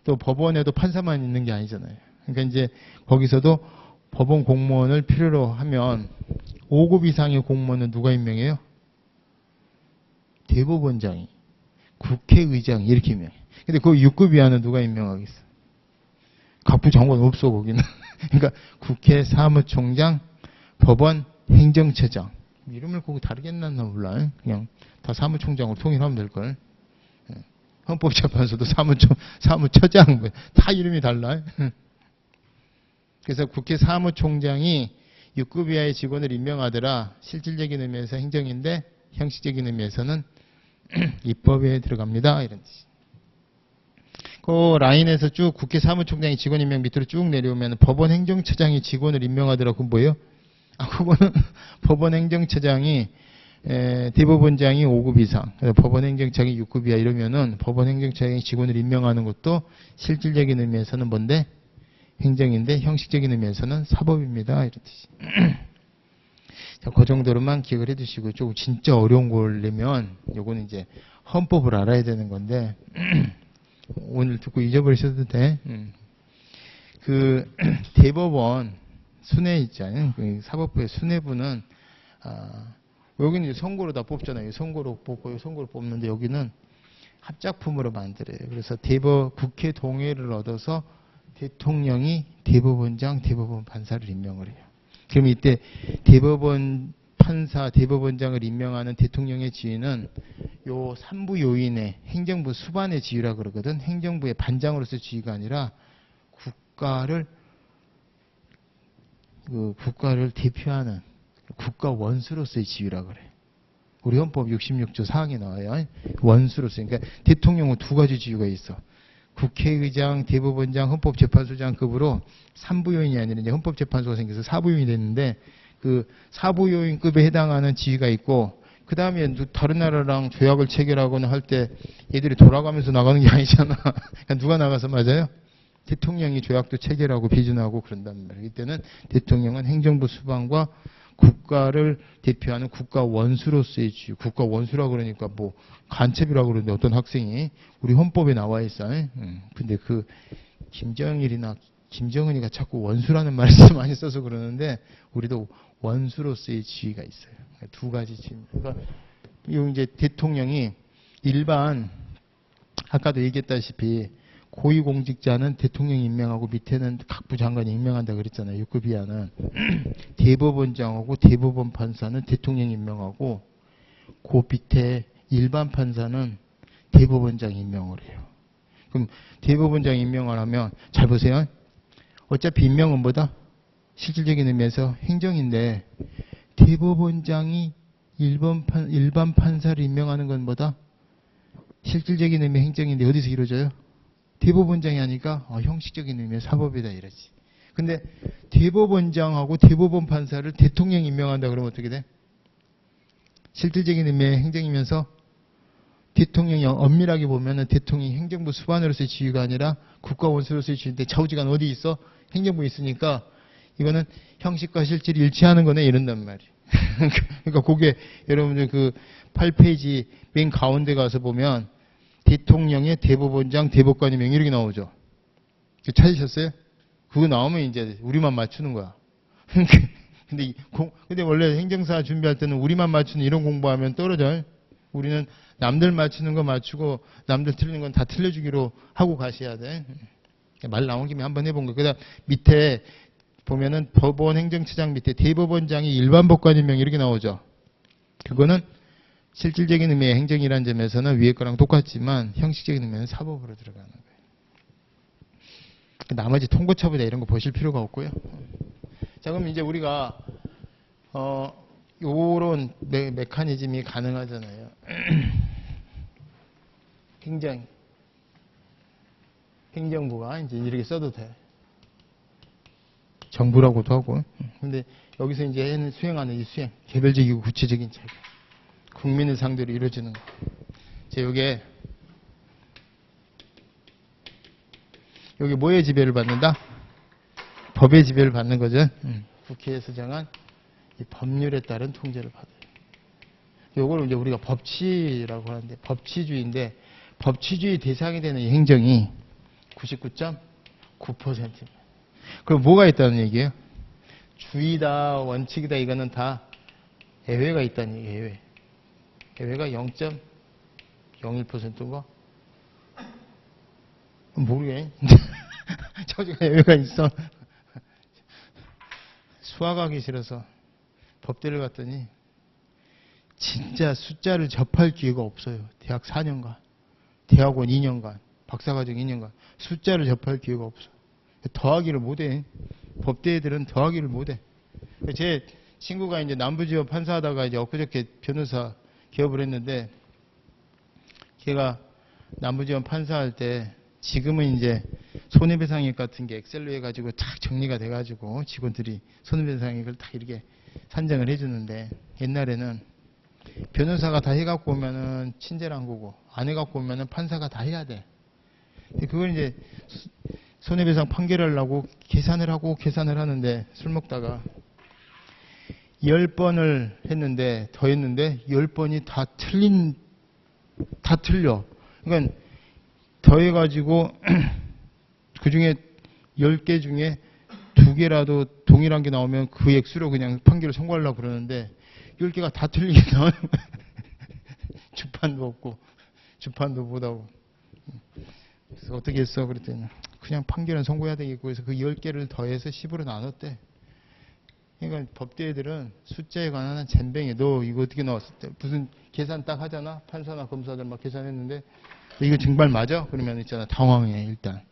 또 법원에도 판사만 있는 게 아니잖아요. 그러니까 이제 거기서도 법원 공무원을 필요로 하면 5급 이상의 공무원은 누가 임명해요? 대법원장이, 국회의장이 이렇게 임명해. 근데 그 6급 이하는 누가 임명하겠어? 각부 장관 없어, 거기는. 그러니까 국회 사무총장, 법원 행정처장. 이름을 꼭 다르게 했나 몰라. 그냥 다 사무총장으로 통일하면 될걸. 헌법재판소도 사무처장, 다 이름이 달라. 그래서 국회 사무총장이 6급 이하의 직원을 임명하더라. 실질적인 의미에서 행정인데 형식적인 의미에서는 입법에 들어갑니다. 이런 뜻이. 그 라인에서 쭉 국회 사무총장이 직원 임명 밑으로 쭉 내려오면 법원 행정처장이 직원을 임명하더라. 그건 뭐예요? 그거는 법원 행정처장이 대법원장이 5급 이상, 법원 행정처장이 6급 이하 이러면은 법원 행정처장이 직원을 임명하는 것도 실질적인 의미에서는 뭔데? 행정인데 형식적인 의미에서는 사법입니다. 이런 뜻이. 자, 그 정도로만 기억을 해두시고, 조금 진짜 어려운 걸 내면 요거는 이제 헌법을 알아야 되는 건데 오늘 듣고 잊어버리셔도 돼. 그 대법원 순회 있잖아요. 그 사법부의 순회부는 여기는 이제 선거로 다 뽑잖아요. 선거로 뽑고 선거로 뽑는데 여기는 합작품으로 만들어요. 그래서 국회 동의를 얻어서 대통령이 대법원장, 대법원 판사를 임명을 해요. 그럼 이때 대법원 판사, 대법원장을 임명하는 대통령의 지위는 요 3부 요인의 행정부 수반의 지위라 그러거든. 행정부의 반장으로서의 지위가 아니라 국가를 대표하는 국가 원수로서의 지위라 그래. 우리 헌법 66조 4항에 나와요. 원수로서. 그러니까 대통령은 두 가지 지위가 있어. 국회의장, 대법원장, 헌법재판소장급으로 3부 요인이 아니라 이제 헌법재판소가 생겨서 4부 요인이 됐는데 그 4부 요인급에 해당하는 지위가 있고, 그 다음에 다른 나라랑 조약을 체결하거나 할 때 얘들이 돌아가면서 나가는 게 아니잖아. 그러니까 누가 나가서 맞아요? 대통령이 조약도 체결하고 비준하고 그런단 말이에요. 이때는 대통령은 행정부 수반과 국가를 대표하는 국가 원수로서의 지위. 국가 원수라 그러니까 뭐 간첩이라고 그러는데 어떤 학생이 우리 헌법에 나와 있어. 근데 그 김정은이가 자꾸 원수라는 말을 많이 써서 그러는데 우리도 원수로서의 지위가 있어요. 두 가지 지위. 그러니까 이제 대통령이 일반 아까도 얘기했다시피 고위공직자는 대통령이 임명하고 밑에는 각부 장관이 임명한다 그랬잖아요. 6급 이하는. 대법원장하고 대법원 판사는 대통령이 임명하고 그 밑에 일반 판사는 대법원장이 임명을 해요. 그럼 대법원장이 임명을 하면 잘 보세요. 어차피 임명은 뭐다? 실질적인 의미에서 행정인데 대법원장이 일반 판사를 임명하는 건 뭐다? 실질적인 의미의 행정인데 어디서 이루어져요? 대법원장이 하니까 형식적인 의미의 사법이다 이러지. 근데 대법원장하고 대법원 판사를 대통령이 임명한다 그러면 어떻게 돼? 실질적인 의미의 행정이면서 대통령이 엄밀하게 보면은 대통령이 행정부 수반으로서의 지위가 아니라 국가 원수로서의 지위인데 좌우지간 어디 있어? 행정부에 있으니까 이거는 형식과 실질이 일치하는 거네 이런단 말이에요. 그러니까 그게 여러분들 그 8페이지 맨 가운데 가서 보면 대통령의 대법원장, 대법관이 명 이렇게 나오죠. 찾으셨어요? 그거 나오면 이제 우리만 맞추는 거야. 근데 원래 행정사 준비할 때는 우리만 맞추는 이런 공부하면 떨어져. 우리는 남들 맞추는 거 맞추고 남들 틀리는 건 다 틀려주기로 하고 가셔야 돼. 말 나온 김에 한번 해본 거예요. 그다음 밑에 보면은 법원 행정처장 밑에 대법원장이 일반 법관임명 이렇게 나오죠. 그거는 실질적인 의미의 행정이라는 점에서는 위에 거랑 똑같지만 형식적인 의미는 사법으로 들어가는 거예요. 나머지 통고처분이나 이런 거 보실 필요가 없고요. 자, 그럼 이제 우리가 요런 메커니즘이 가능하잖아요. 행정부가 이제 이렇게 써도 돼. 정부라고도 하고. 근데 여기서 이제 수행하는 이 수행, 개별적이고 구체적인 차이. 국민을 상대로 이루어지는 거. 자, 요게 뭐의 지배를 받는다? 법의 지배를 받는 거죠. 국회에서 정한 이 법률에 따른 통제를 받아요. 요걸 이제 우리가 법치라고 하는데, 법치주의인데, 법치주의 대상이 되는 이 행정이 99.9%입니다. 그럼 뭐가 있다는 얘기예요? 주의다, 원칙이다, 이거는 다 예외가 있다는 얘기예요. 예외. 예외가 0.01%인가? 모르겠네. 저기가 예외가 있어. 수학하기 싫어서 법대를 갔더니 진짜 숫자를 접할 기회가 없어요. 대학 4년간, 대학원 2년간, 박사과정 2년간 숫자를 접할 기회가 없어. 더하기를 못해. 법대 애들은 더하기를 못해. 제 친구가 이제 남부지법 판사하다가 이제 엊그저께 변호사 개업을 했는데, 걔가 남부지법 판사할 때 지금은 이제 손해배상액 같은 게 엑셀로 해가지고 딱 정리가 돼가지고 직원들이 손해배상액을 딱 이렇게 산정을 해주는데, 옛날에는 변호사가 다 해갖고 오면은 친절한 거고, 안 해갖고 오면은 판사가 다 해야 돼. 근데 그걸 이제 손해배상 판결하려고 계산을 하는데, 술 먹다가 10번을 했는데, 더 했는데 10번이 다 틀려. 그러니까 더해가지고 그 중에 10개 중에 2개라도 동일한 게 나오면 그 액수로 그냥 판결을 선고하려고 그러는데, 10개가 다 틀리게 나오는 주판도 없고 주판도 못하고. 그래서 어떻게 했어? 그랬더니 그냥 판결은 선고해야 되겠고, 그래서 그 10개를 더해서 10으로 나눴대. 그러니까 법대애들은 숫자에 관한 젬병이야. 너 이거 어떻게 나왔을 때 무슨 계산 딱 하잖아. 판사나 검사들 막 계산했는데 이거 정말 맞아? 그러면 있잖아, 당황해 일단.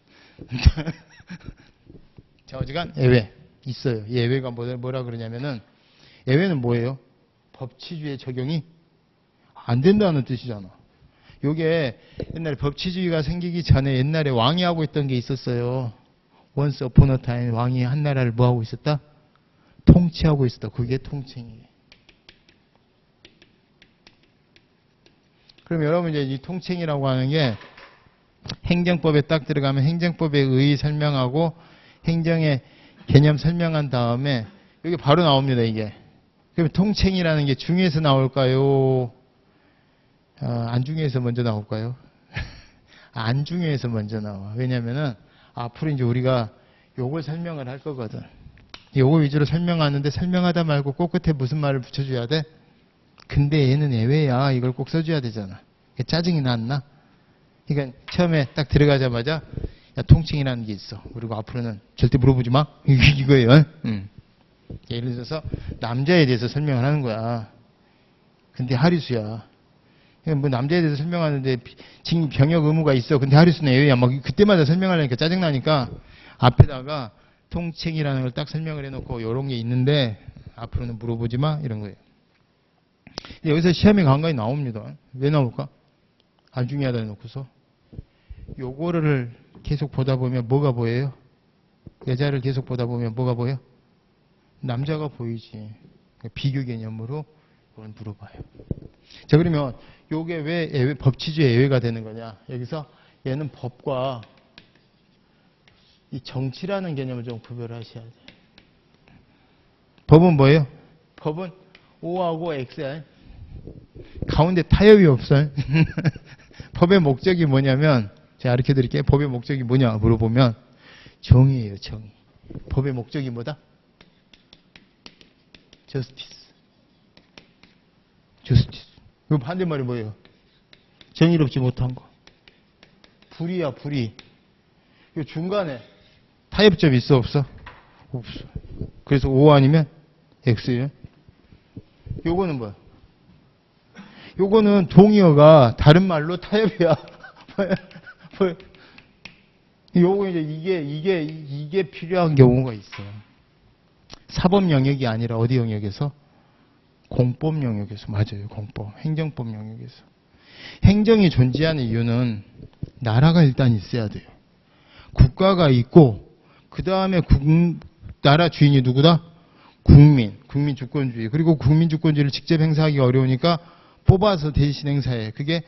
자, 어지간 예외 있어요. 예외가 뭐라 그러냐면은, 예외는 뭐예요? 법치주의 적용이 안 된다는 뜻이잖아. 요게 옛날에 법치주의가 생기기 전에 옛날에 왕이 하고 있던 게 있었어요. Once upon a time 왕이 한 나라를 뭐 하고 있었다? 통치하고 있었다. 그게 통칭이에요. 그럼 여러분 이제 이 통칭이라고 하는 게 행정법에 딱 들어가면 행정법의 의의 설명하고 행정의 개념 설명한 다음에 여기 바로 나옵니다, 이게. 그럼 통칭이라는 게 중에서 나올까요? 안중에서 먼저 나올까요? 안중에서 먼저 나와. 왜냐면은 앞으로 이제 우리가 요걸 설명을 할 거거든. 요거 위주로 설명하는데, 설명하다 말고 꼭 끝에 무슨 말을 붙여줘야 돼? 근데 얘는 예외야. 이걸 꼭 써줘야 되잖아. 짜증이 났나? 그러니까 처음에 딱 들어가자마자 야, 통칭이라는 게 있어. 그리고 앞으로는 절대 물어보지 마. 이거예요. 예를 들어서 남자에 대해서 설명을 하는 거야. 근데 하리수야. 뭐 남자에 대해서 설명하는데 지금 병역 의무가 있어. 근데 하리수는 예외야. 막 그때마다 설명하려니까 짜증나니까 앞에다가 통칭이라는 걸 딱 설명을 해놓고 요런 게 있는데 앞으로는 물어보지 마. 이런 거예요. 여기서 시험에 간간히 나옵니다. 왜 나올까? 안 중요하다 해놓고서 요거를 계속 보다 보면 뭐가 보여요? 여자를 계속 보다 보면 뭐가 보여? 남자가 보이지. 비교 개념으로 그걸 물어봐요. 자, 그러면 요게 왜 법치주의 예외가 되는 거냐? 여기서 얘는 법과 이 정치라는 개념을 좀 구별하셔야 돼요. 법은 뭐예요? 법은 O하고 X야. 가운데 타협이 없어요. 법의 목적이 뭐냐면, 제가 가르쳐 드릴게요. 법의 목적이 뭐냐 물어보면 정의예요, 정의. 법의 목적이 뭐다? justice. 그 반대말이 뭐예요? 정의롭지 못한 거. 불의야, 불의. 이 중간에 타협점 있어 없어? 없어. 그래서 O 아니면 X예요. 요거는 뭐야? 요거는 동의어가 다른 말로 타협이야. 요거 이제 이게 필요한 경우가 있어. 사법 영역이 아니라 어디 영역에서? 공법 영역에서. 맞아요. 공법. 행정법 영역에서. 행정이 존재하는 이유는 나라가 일단 있어야 돼요. 국가가 있고 그 다음에 나라 주인이 누구다? 국민 주권주의. 그리고 국민 주권주의를 직접 행사하기 어려우니까 뽑아서 대신 행사해. 그게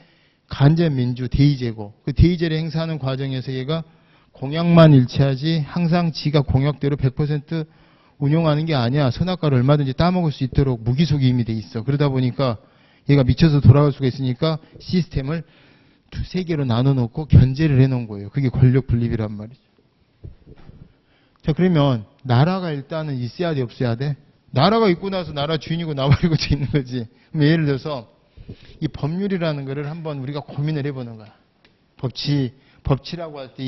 간접민주 대의제고, 그 대의제를 행사하는 과정에서 얘가 공약만 일치하지 항상 지가 공약대로 100% 운용하는 게 아니야. 선악과를 얼마든지 따먹을 수 있도록 무기속이 이미 돼 있어. 그러다 보니까 얘가 미쳐서 돌아갈 수가 있으니까 시스템을 두세 개로 나눠놓고 견제를 해놓은 거예요. 그게 권력 분립이란 말이죠. 자, 그러면 나라가 일단은 있어야 돼, 없어야 돼? 나라가 있고 나서 나라 주인이고 나발이고 있는 거지. 그럼 예를 들어서 이 법률이라는 거를 한번 우리가 고민을 해보는 거야. 법치라고 할 때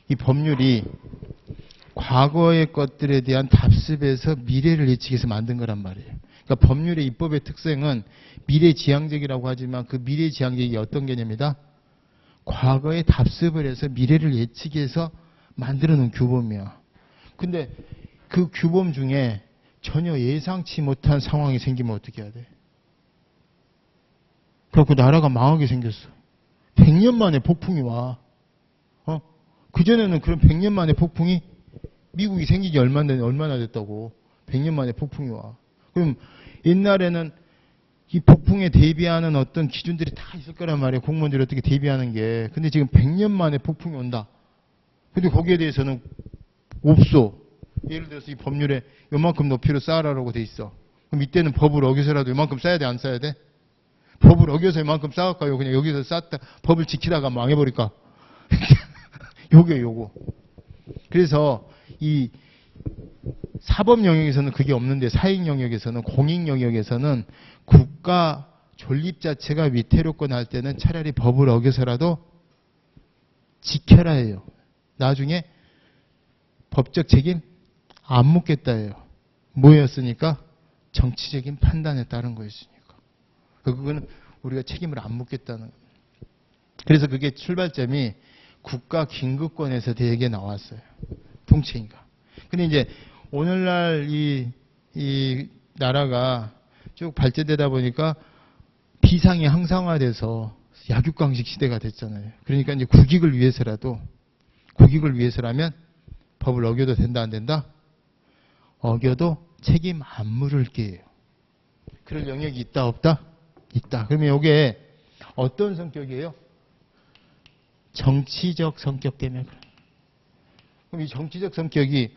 이 법률이 과거의 것들에 대한 답습에서 미래를 예측해서 만든 거란 말이에요. 그러니까 법률의 입법의 특성은 미래지향적이라고 하지만 그 미래지향적이 어떤 개념이다? 과거에 답습을 해서 미래를 예측해서 만들어 놓은 규범이야. 근데 그 규범 중에 전혀 예상치 못한 상황이 생기면 어떻게 해야 돼? 그래갖고 나라가 망하게 생겼어. 100년 만에 폭풍이 와. 그전에는 그런 100년 만에 폭풍이 미국이 생기기 얼마나 됐다고. 100년 만에 폭풍이 와. 그럼 옛날에는 이 폭풍에 대비하는 어떤 기준들이 다 있을 거란 말이에요. 공무원들이 어떻게 대비하는 게. 근데 지금 100년 만에 폭풍이 온다. 근데 거기에 대해서는 없어. 예를 들어서 이 법률에 요만큼 높이로 쌓으라고 돼 있어. 그럼 이때는 법을 어겨서라도 요만큼 쌓아야 돼, 안 쌓아야 돼? 법을 어겨서 요만큼 쌓을까요? 그냥 여기서 쌓다 법을 지키다가 망해버릴까? 요거. 그래서 이 사법 영역에서는 그게 없는데 사익 영역에서는, 공익 영역에서는 국가 존립 자체가 위태롭거나 할 때는 차라리 법을 어겨서라도 지켜라 해요. 나중에 법적 책임 안 묻겠다 해요. 뭐였으니까? 정치적인 판단에 따른 거였으니까. 그거는 우리가 책임을 안 묻겠다는 거예요. 그래서 그게 출발점이 국가 긴급권에서 되게 나왔어요. 통칭이가. 근데 이제 오늘날 이 나라가 쭉 발전되다 보니까 비상이 항상화돼서 약육강식 시대가 됐잖아요. 그러니까 이제 국익을 위해서라면 법을 어겨도 된다, 안 된다? 어겨도 책임 안 물을 게예요. 그럴 영역이 있다, 없다? 있다. 그러면 이게 어떤 성격이에요? 정치적 성격 때문에 그래요. 그럼 이 정치적 성격이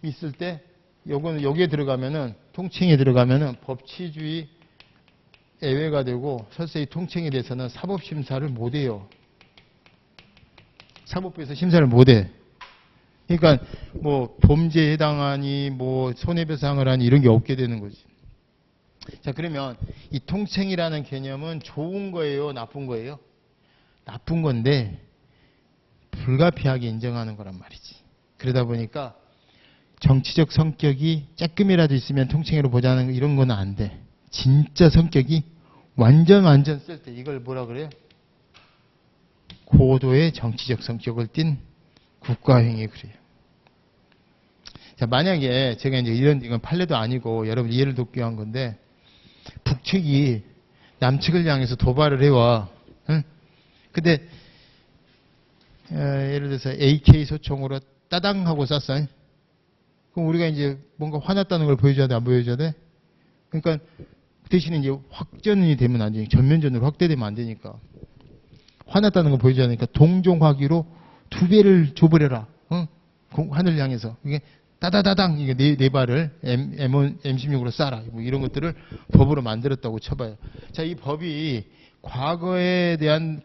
있을 때 요거는 여기에 들어가면은 통칭에 들어가면은 법치주의 예외가 되고 설사 이 통칭에 대해서는 사법 심사를 못 해요. 사법부에서 심사를 못 해. 그러니까 뭐 범죄에 해당하니 뭐 손해배상을 하니 이런 게 없게 되는 거지. 자, 그러면 이 통칭이라는 개념은 좋은 거예요, 나쁜 거예요? 나쁜 건데 불가피하게 인정하는 거란 말이지. 그러다 보니까 정치적 성격이 조금이라도 있으면 통칭으로 보자는 이런 건 안 돼. 진짜 성격이 완전 쓸 때 이걸 뭐라 그래요? 고도의 정치적 성격을 띤 국가행위 그래요. 자, 만약에 제가 이제 이건 판례도 아니고 여러분 이해를 돕기 위한 건데 북측이 남측을 향해서 도발을 해와. 응? 근데 예를 들어서 AK 소총으로 따당 하고 쐈어. 그럼 우리가 이제 뭔가 화났다는 걸 보여줘야 돼, 안 보여줘야 돼? 그러니까 대신에 이제 확전이 되면 안 되니까, 전면전으로 확대되면 안 되니까. 화났다는 걸 보여줘야 되니까 동종화기로 2배를 줘버려라. 응? 하늘 향해서. 이게 따다다당, 이게 네 발을 M16으로 쏴라. 뭐 이런 것들을 법으로 만들었다고 쳐봐요. 자, 이 법이 과거에 대한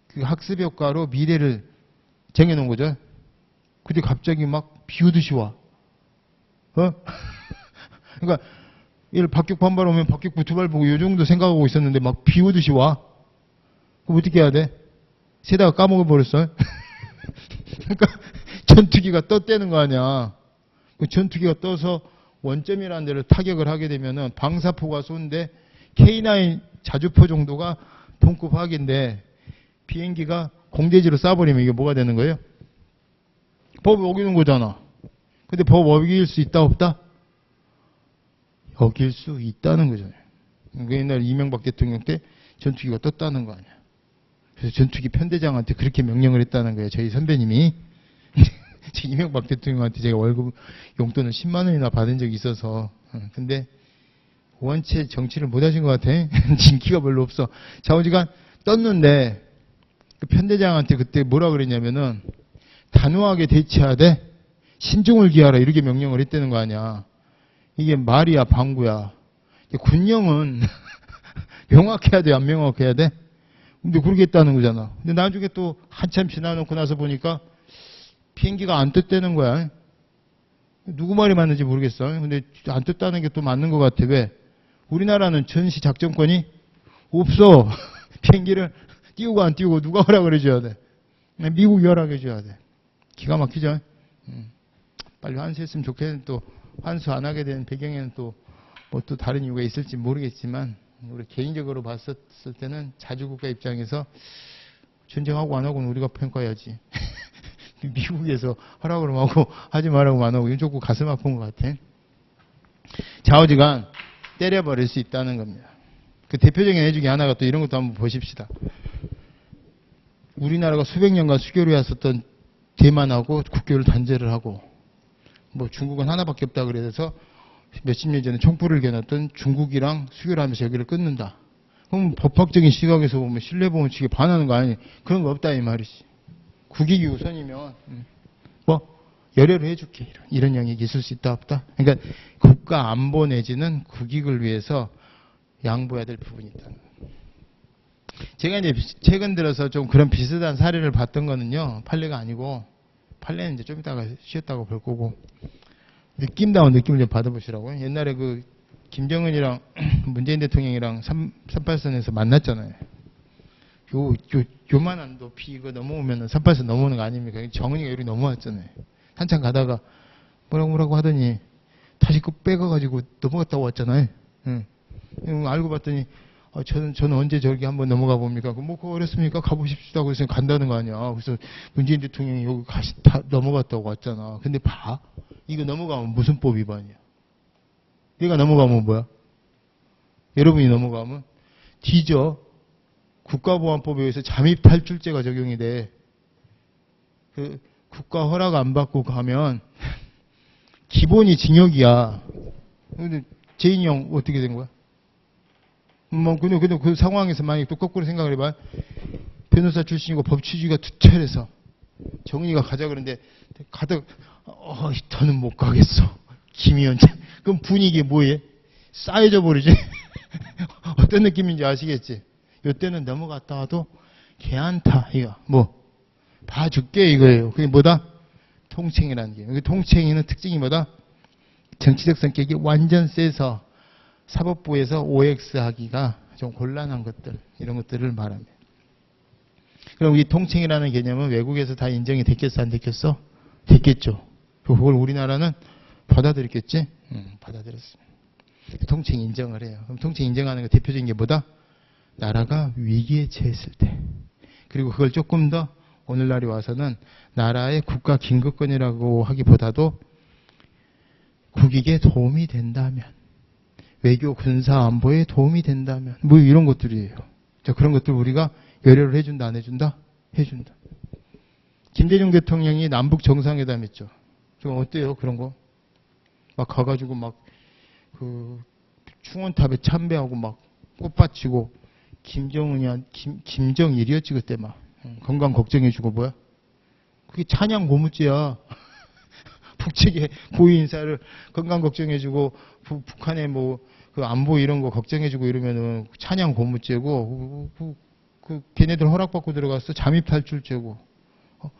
그 학습 효과로 미래를 정해놓은 거죠. 근데 갑자기 막 비오듯이 와. 그러니까 얘를 박격 반발 오면 박격부 2발 보고 이 정도 생각하고 있었는데 막 비오듯이 와. 그럼 어떻게 해야 돼? 세다가 까먹어 버렸어. 그러니까 전투기가 떴다는 거 아니야. 그 전투기가 떠서 원점이라는 데를 타격을 하게 되면은 방사포가 쏜데 K9 자주포 정도가 동급화기인데 비행기가 공대지로 쏴버리면 이게 뭐가 되는 거예요? 법 어기는 거잖아. 근데 법 어길 수 있다 없다? 어길 수 있다는 거잖아요. 그러니까 옛날 이명박 대통령 때 전투기가 떴다는 거 아니야. 그래서 전투기 편대장한테 그렇게 명령을 했다는 거예요. 저희 선배님이. 이명박 대통령한테 제가 월급 용돈을 10만 원이나 받은 적이 있어서. 근데 원체 정치를 못 하신 것 같아. 인기가 별로 없어. 좌우지간 떴는데 그 편대장한테 그때 뭐라 그랬냐면은 단호하게 대치하되 신중을 기하라 이렇게 명령을 했다는 거 아니야. 이게 말이야 방구야. 군령은 명확해야 돼 안 명확해야 돼? 근데 그렇게 했다는 거잖아. 근데 나중에 또 한참 지나놓고 나서 보니까 비행기가 안 떴다는 거야. 누구 말이 맞는지 모르겠어. 근데 안 떴다는 게 또 맞는 것 같아. 왜? 우리나라는 전시 작전권이 없어. 비행기를 띄우고 안 띄우고 누가 허락을 해줘야 돼? 미국이 허락해줘야 돼. 기가 막히죠? 빨리 환수했으면 좋겠는데 또 환수 안 하게 된 배경에는 또 뭐 또 다른 이유가 있을지 모르겠지만 우리 개인적으로 봤을 때는 자주국가 입장에서 전쟁하고 안 하고는 우리가 평가해야지. 미국에서 하라고 하고 하지 말라고 안 하고 이건 조금 가슴 아픈 것 같아. 좌우지간 때려버릴 수 있다는 겁니다. 그 대표적인 예 중에 하나가 또 이런 것도 한번 보십시다. 우리나라가 수백 년간 수교를 했었던 대만하고 국교를 단절을 하고 뭐 중국은 하나밖에 없다 그래서 몇십 년 전에 촛불을 겨눴던 중국이랑 수교를 하면서 여기를 끊는다. 그럼 법학적인 시각에서 보면 신뢰보험칙에 반하는 거 아니? 그런 거 없다 이 말이지. 국익이 우선이면 뭐 열애를 해줄게 이런 영역이 있을 수 있다 없다. 그러니까 국가 안보 내지는 국익을 위해서 양보해야 될 부분이 있다. 제가 이제 최근 들어서 좀 그런 비슷한 사례를 봤던 거는요. 판례가 아니고 판례는 이제 좀 이따가 쉬었다고 볼 거고 느낌다운 느낌을 좀 받아보시라고요. 옛날에 그 김정은이랑 문재인 대통령이랑 38선에서 만났잖아요. 요만한 높이 이거 넘어오면 38선 넘어오는 거 아닙니까? 정은이가 여기 넘어왔잖아요. 한참 가다가 뭐라고 하더니 다시 그 빼가가지고 넘어갔다고 왔잖아요. 알고 봤더니 저는 언제 저기 한번 넘어가 봅니까? 뭐 그거 어렵습니까? 가보십시오. 그래서 간다는 거 아니야. 그래서 문재인 대통령이 여기 다 넘어갔다고 왔잖아. 근데 봐. 이거 넘어가면 무슨 법 위반이야? 얘가 넘어가면 뭐야? 여러분이 넘어가면 뒤져. 국가보안법에 의해서 잠입탈출죄가 적용이 돼. 그 국가 허락 안 받고 가면 기본이 징역이야. 근데 제인이 형 어떻게 된 거야? 뭐 근데 그 상황에서 만약 또 거꾸로 생각을 해봐. 변호사 출신이고 법치주의가 투철해서 정은이가 가자 그러는데 가다가 더는 못 가겠어. 김 위원장. 그럼 분위기 뭐해? 싸해져 버리지. 어떤 느낌인지 아시겠지? 요때는 넘어갔다 와도 개안타 이거 뭐 봐줄게 이거예요. 그게 뭐다? 통칭이라는 게. 통칭이는 특징이 뭐다? 정치적 성격이 완전 세서 사법부에서 OX 하기가 좀 곤란한 것들 이런 것들을 말합니다. 그럼 이 통칭이라는 개념은 외국에서 다 인정이 됐겠어 안 됐겠어? 됐겠죠. 그걸 우리나라는 받아들였겠지? 받아들였습니다. 통칭 인정을 해요. 그럼 통칭 인정하는 거 대표적인 게 뭐다? 나라가 위기에 처했을 때. 그리고 그걸 조금 더 오늘날에 와서는 나라의 국가 긴급권이라고 하기보다도 국익에 도움이 된다면, 외교 군사 안보에 도움이 된다면, 뭐 이런 것들이에요. 자, 그런 것들 우리가 열애를 해준다 안 해준다? 해준다. 김대중 대통령이 남북 정상회담 했죠. 좀 어때요 그런 거? 막 가가지고 막 그 충원탑에 참배하고 막 꽃받치고 김정일이었지 그때 막 건강 걱정해주고 뭐야? 그게 찬양 고무죄야. 북측의 고위 인사를 건강 걱정해주고 북한의 뭐 그 안보 이런 거 걱정해주고 이러면은 찬양 고무죄고 그 걔네들 허락받고 들어갔어 잠입탈출죄고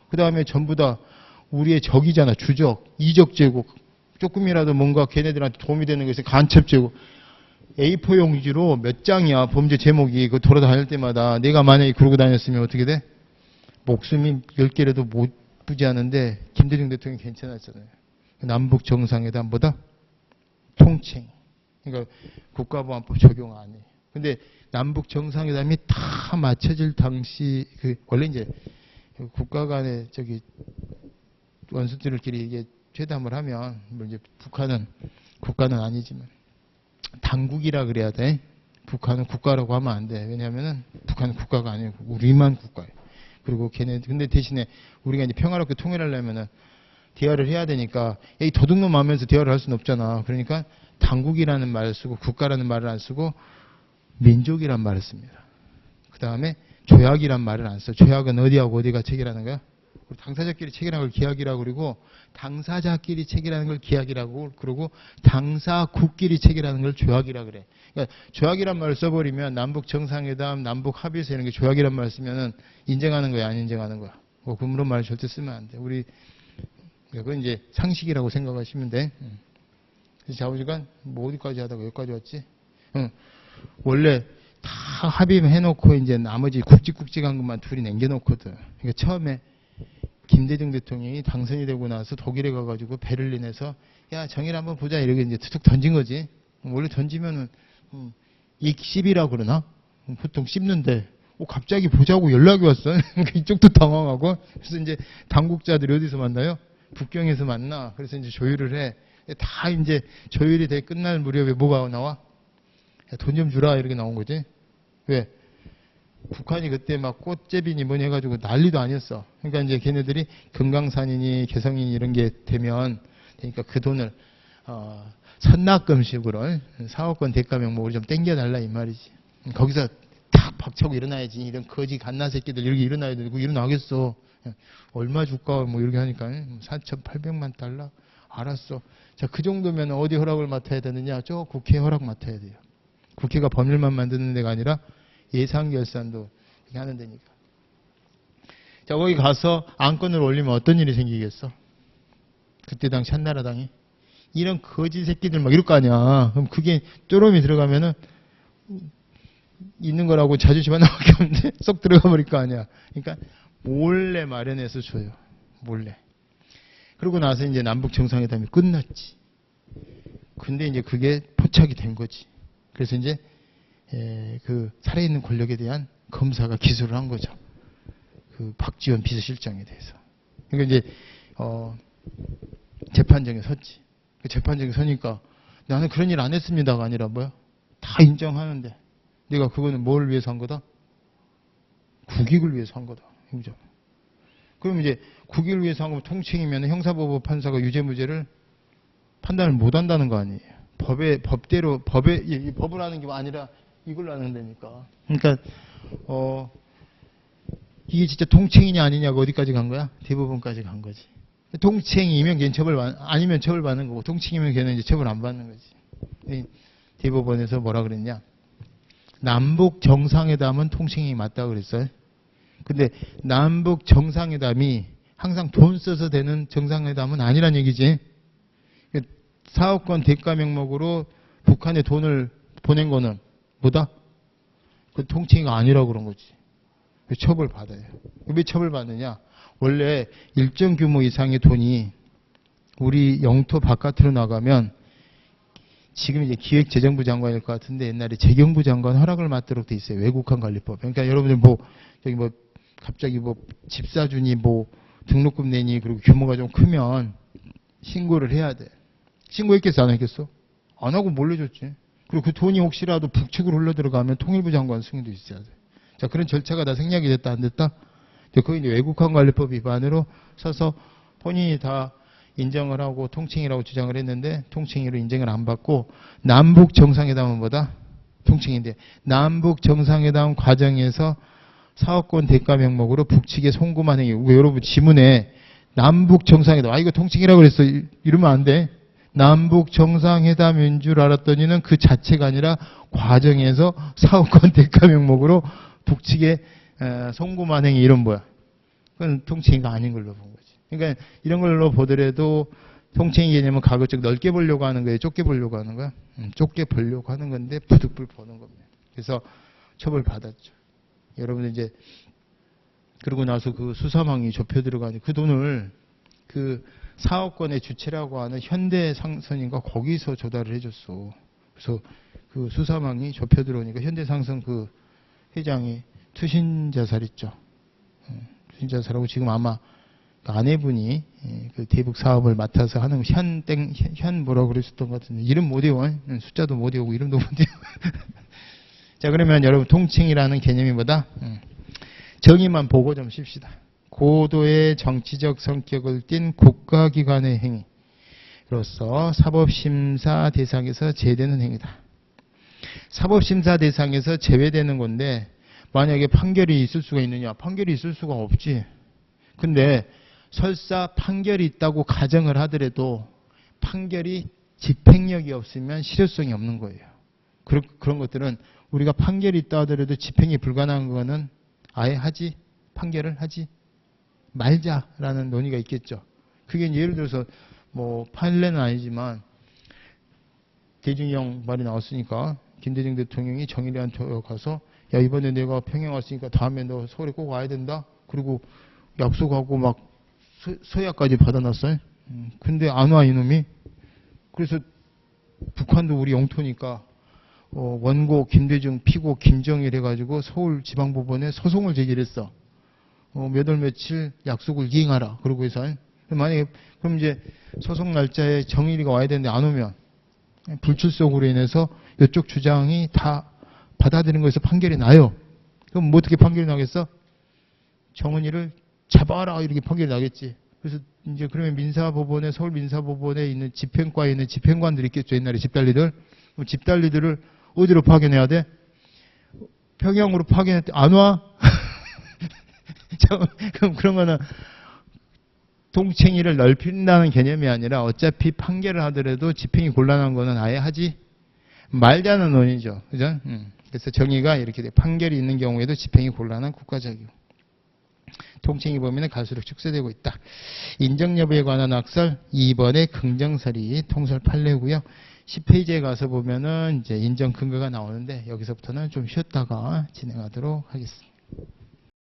그 다음에 전부 다 우리의 적이잖아 주적 이적죄고 조금이라도 뭔가 걔네들한테 도움이 되는 것이 간첩죄고 A4 용지로 몇 장이야 범죄 제목이 그 돌아다닐 때마다 내가 만약에 그러고 다녔으면 어떻게 돼? 목숨이 10개라도 나쁘지 않은데 김대중 대통령이 괜찮았잖아요. 남북 정상회담보다 통칭. 그러니까 국가보안법 적용 안 해. 근데 남북 정상회담이 다 맞춰질 당시 원래 이제 국가 간의 원수들끼리 이게 회담을 하면 뭐 이제 북한은 국가는 아니지만 당국이라 그래야 돼. 북한은 국가라고 하면 안 돼. 왜냐하면은 북한은 국가가 아니고 우리만 국가예요. 그리고 근데 대신에 우리가 이제 평화롭게 통일하려면은 대화를 해야 되니까 이 도둑놈 하면서 대화를 할 수는 없잖아. 그러니까 당국이라는 말을 쓰고 국가라는 말을 안 쓰고 민족이란 말을 씁니다. 그 다음에 조약이란 말을 안 써. 조약은 어디하고 어디가 체결하는 거야? 당사자끼리 체결하는 걸 기약이라고 그러고 당사자끼리 체결하는 걸 기약이라고 그러고 당사국끼리 체결하는 걸 조약이라고 그래. 그러니까 조약이란 말을 써버리면 남북 정상회담, 남북 합의서 이런 게 조약이란 말을 쓰면은 인정하는 거야, 안 인정하는 거야. 그런 말을 절대 쓰면 안 돼. 그건 이제 상식이라고 생각하시면 돼. 그래서 좌우지간 뭐 어디까지 하다가 여기까지 왔지? 원래 다 합의해놓고 이제 나머지 굵직굵직한 것만 둘이 남겨놓거든. 그러니까 처음에 김대중 대통령이 당선이 되고 나서 독일에 가가지고 베를린에서 야 정의를 한번 보자 이렇게 이제 툭툭 던진 거지. 원래 던지면은 익십이라고 그러나 보통 씹는데 갑자기 보자고 연락이 왔어. 이쪽도 당황하고. 그래서 이제 당국자들이 어디서 만나요? 북경에서 만나. 그래서 이제 조율을 해. 다 이제 조율이 돼 끝날 무렵에 뭐가 나와? 돈 좀 주라 이렇게 나온 거지. 왜? 북한이 그때 막 꽃제비니 뭐니 해가지고 난리도 아니었어. 그러니까 이제 걔네들이 금강산이니 개성이니 이런 게 되면 그러니까 그 돈을 선납금식으로 4억 원 대가 명목으로 좀 땡겨달라 이 말이지. 거기서 탁 박차고 일어나야지. 이런 거지 갓나 새끼들 이렇게 일어나야 되고 일어나겠어. 얼마 줄까 뭐 이렇게 하니까 4,800만 달러. 알았어. 자, 그 정도면 어디 허락을 맡아야 되느냐? 저 국회 허락 맡아야 돼요. 국회가 법률만 만드는 데가 아니라 예산결산도 하는 데니까. 자, 거기 가서 안건을 올리면 어떤 일이 생기겠어? 그때 당시 한나라당이 이런 거지 새끼들 막 이럴 거 아니야. 그럼 그게 쪼름이 들어가면은 있는 거라고 자존심 하나밖에 없는데 쏙 들어가 버릴 거 아니야. 그러니까 몰래 마련해서 줘요. 몰래. 그러고 나서 이제 남북 정상회담이 끝났지. 근데 이제 그게 포착이 된 거지. 그래서 이제 그 살아있는 권력에 대한 검사가 기소를 한 거죠. 그 박지원 비서실장에 대해서. 그러니까 이제 재판정에 섰지. 그 재판정에 서니까 나는 그런 일 안 했습니다가 아니라 뭐야? 다 인정하는데 내가 그거는 뭘 위해서 한 거다? 국익을 위해서 한 거다. 그죠? 그럼 이제 국익을 위해서 한 거면 통칭이면 형사법원 판사가 유죄무죄를 판단을 못 한다는 거 아니에요. 법대로 법을 하는 게 아니라 이걸로 하는 데니까. 그러니까 이게 진짜 통칭이냐 아니냐가 어디까지 간 거야? 대법원까지 간 거지. 통칭이면 걔는 아니면 처벌받는 거고 통칭이면 걔는 이제 처벌 안 받는 거지. 대법원에서 뭐라 그랬냐? 남북 정상회담은 통칭이 맞다고 그랬어요. 근데 남북 정상회담이 항상 돈 써서 되는 정상회담은 아니란 얘기지. 4억 원 대가 명목으로 북한에 돈을 보낸 거는 뭐다? 그 통칭이 아니라고 그런 거지. 처벌받아요. 왜 처벌받느냐? 원래 일정 규모 이상의 돈이 우리 영토 바깥으로 나가면 지금 이제 기획재정부 장관일 것 같은데 옛날에 재경부 장관 허락을 받도록 돼 있어요. 외국환 관리법. 그러니까 여러분들 저기 갑자기 집 사주니 등록금 내니 그리고 규모가 좀 크면 신고를 해야 돼. 신고했겠어 안 했겠어? 안 하고 몰래줬지. 그리고 그 돈이 혹시라도 북측으로 흘러 들어가면 통일부 장관 승인도 있어야 돼. 자, 그런 절차가 다 생략이 됐다 안 됐다? 그거 이제 외국환 관리법 위반으로 서서 본인이 다 인정을 하고 통칭이라고 주장을 했는데 통칭으로 인정을 안 받고 남북 정상회담은 뭐다? 통칭인데 남북 정상회담 과정에서 사업권 대가 명목으로 북측에 송금한 행위. 여러분 지문에 남북 정상회담 이거 통칭이라고 그랬어. 이러면 안 돼. 남북 정상회담인 줄 알았더니는 그 자체가 아니라 과정에서 사업권 대가 명목으로 북측에 송금한 행위 이런 뭐야? 그건 통칭이 아닌 걸로 본 거지. 그러니까 이런 걸로 보더라도 통칭의 개념은 가급적 넓게 보려고 하는 거예요. 좁게 보려고 하는 거야. 좁게 보려고 하는 건데 부득불 보는 겁니다. 그래서 처벌받았죠. 여러분들 이제 그러고 나서 그 수사망이 좁혀 들어가니 그 돈을 그 사업권의 주체라고 하는 현대상선인가 거기서 조달을 해줬어. 그래서 그 수사망이 좁혀 들어오니까 현대상선 그 회장이 투신자살 있죠. 투신자살하고 지금 아마 그 아내분이 그 대북 사업을 맡아서 하는 현 뭐라고 그랬었던 것 같은데 이름 못 외워. 숫자도 못 외우고 이름도 못 외워. 자, 그러면 여러분 통칭이라는 개념이 뭐다? 정의만 보고 좀 씁시다. 고도의 정치적 성격을 띤 국가기관의 행위로서 사법심사 대상에서 제외되는 행위다. 사법심사 대상에서 제외되는 건데 만약에 판결이 있을 수가 있느냐? 판결이 있을 수가 없지. 근데 설사 판결이 있다고 가정을 하더라도 판결이 집행력이 없으면 실효성이 없는 거예요. 그런 것들은 우리가 판결이 있다 하더라도 집행이 불가능한 거는 아예 판결을 하지 말자라는 논의가 있겠죠. 그게 예를 들어서 뭐 판례는 아니지만 대중형 말이 나왔으니까 김대중 대통령이 정의리한테 가서 야 이번에 내가 평양 왔으니까 다음에 너 서울에 꼭 와야 된다. 그리고 약속하고 막 서약까지 받아놨어요. 근데 안 와 이놈이. 그래서 북한도 우리 영토니까 원고 김대중, 피고 김정일 해가지고 서울지방법원에 소송을 제기했어. 몇 월 며칠 약속을 이행하라. 그러고 해서 만약에 그럼 이제 소송 날짜에 정일이가 와야 되는데 안 오면 불출석으로 인해서 이쪽 주장이 다 받아들인 거에서 판결이 나요. 그럼 뭐 어떻게 판결이 나겠어? 정은이를 잡아라 이렇게 판결이 나겠지. 그래서 이제 그러면 민사법원에 서울 민사법원에 있는 집행과에 있는 집행관들이 있겠죠. 옛날에 집달리들. 그럼 집달리들을 어디로 파견해야 돼? 평양으로 파견했대. 안 와? 그럼 그런 거는 통칭의를 넓힌다는 개념이 아니라 어차피 판결을 하더라도 집행이 곤란한 거는 아예 하지 말자는 논의죠. 그죠? 그래서 정의가 이렇게 돼. 판결이 있는 경우에도 집행이 곤란한 국가적이고. 통칭의 범위는 갈수록 축소되고 있다. 인정 여부에 관한 학설 2번의 긍정설이 통설 판례고요. 10페이지에 가서 보면은 이제 인정 근거가 나오는데 여기서부터는 좀 쉬었다가 진행하도록 하겠습니다.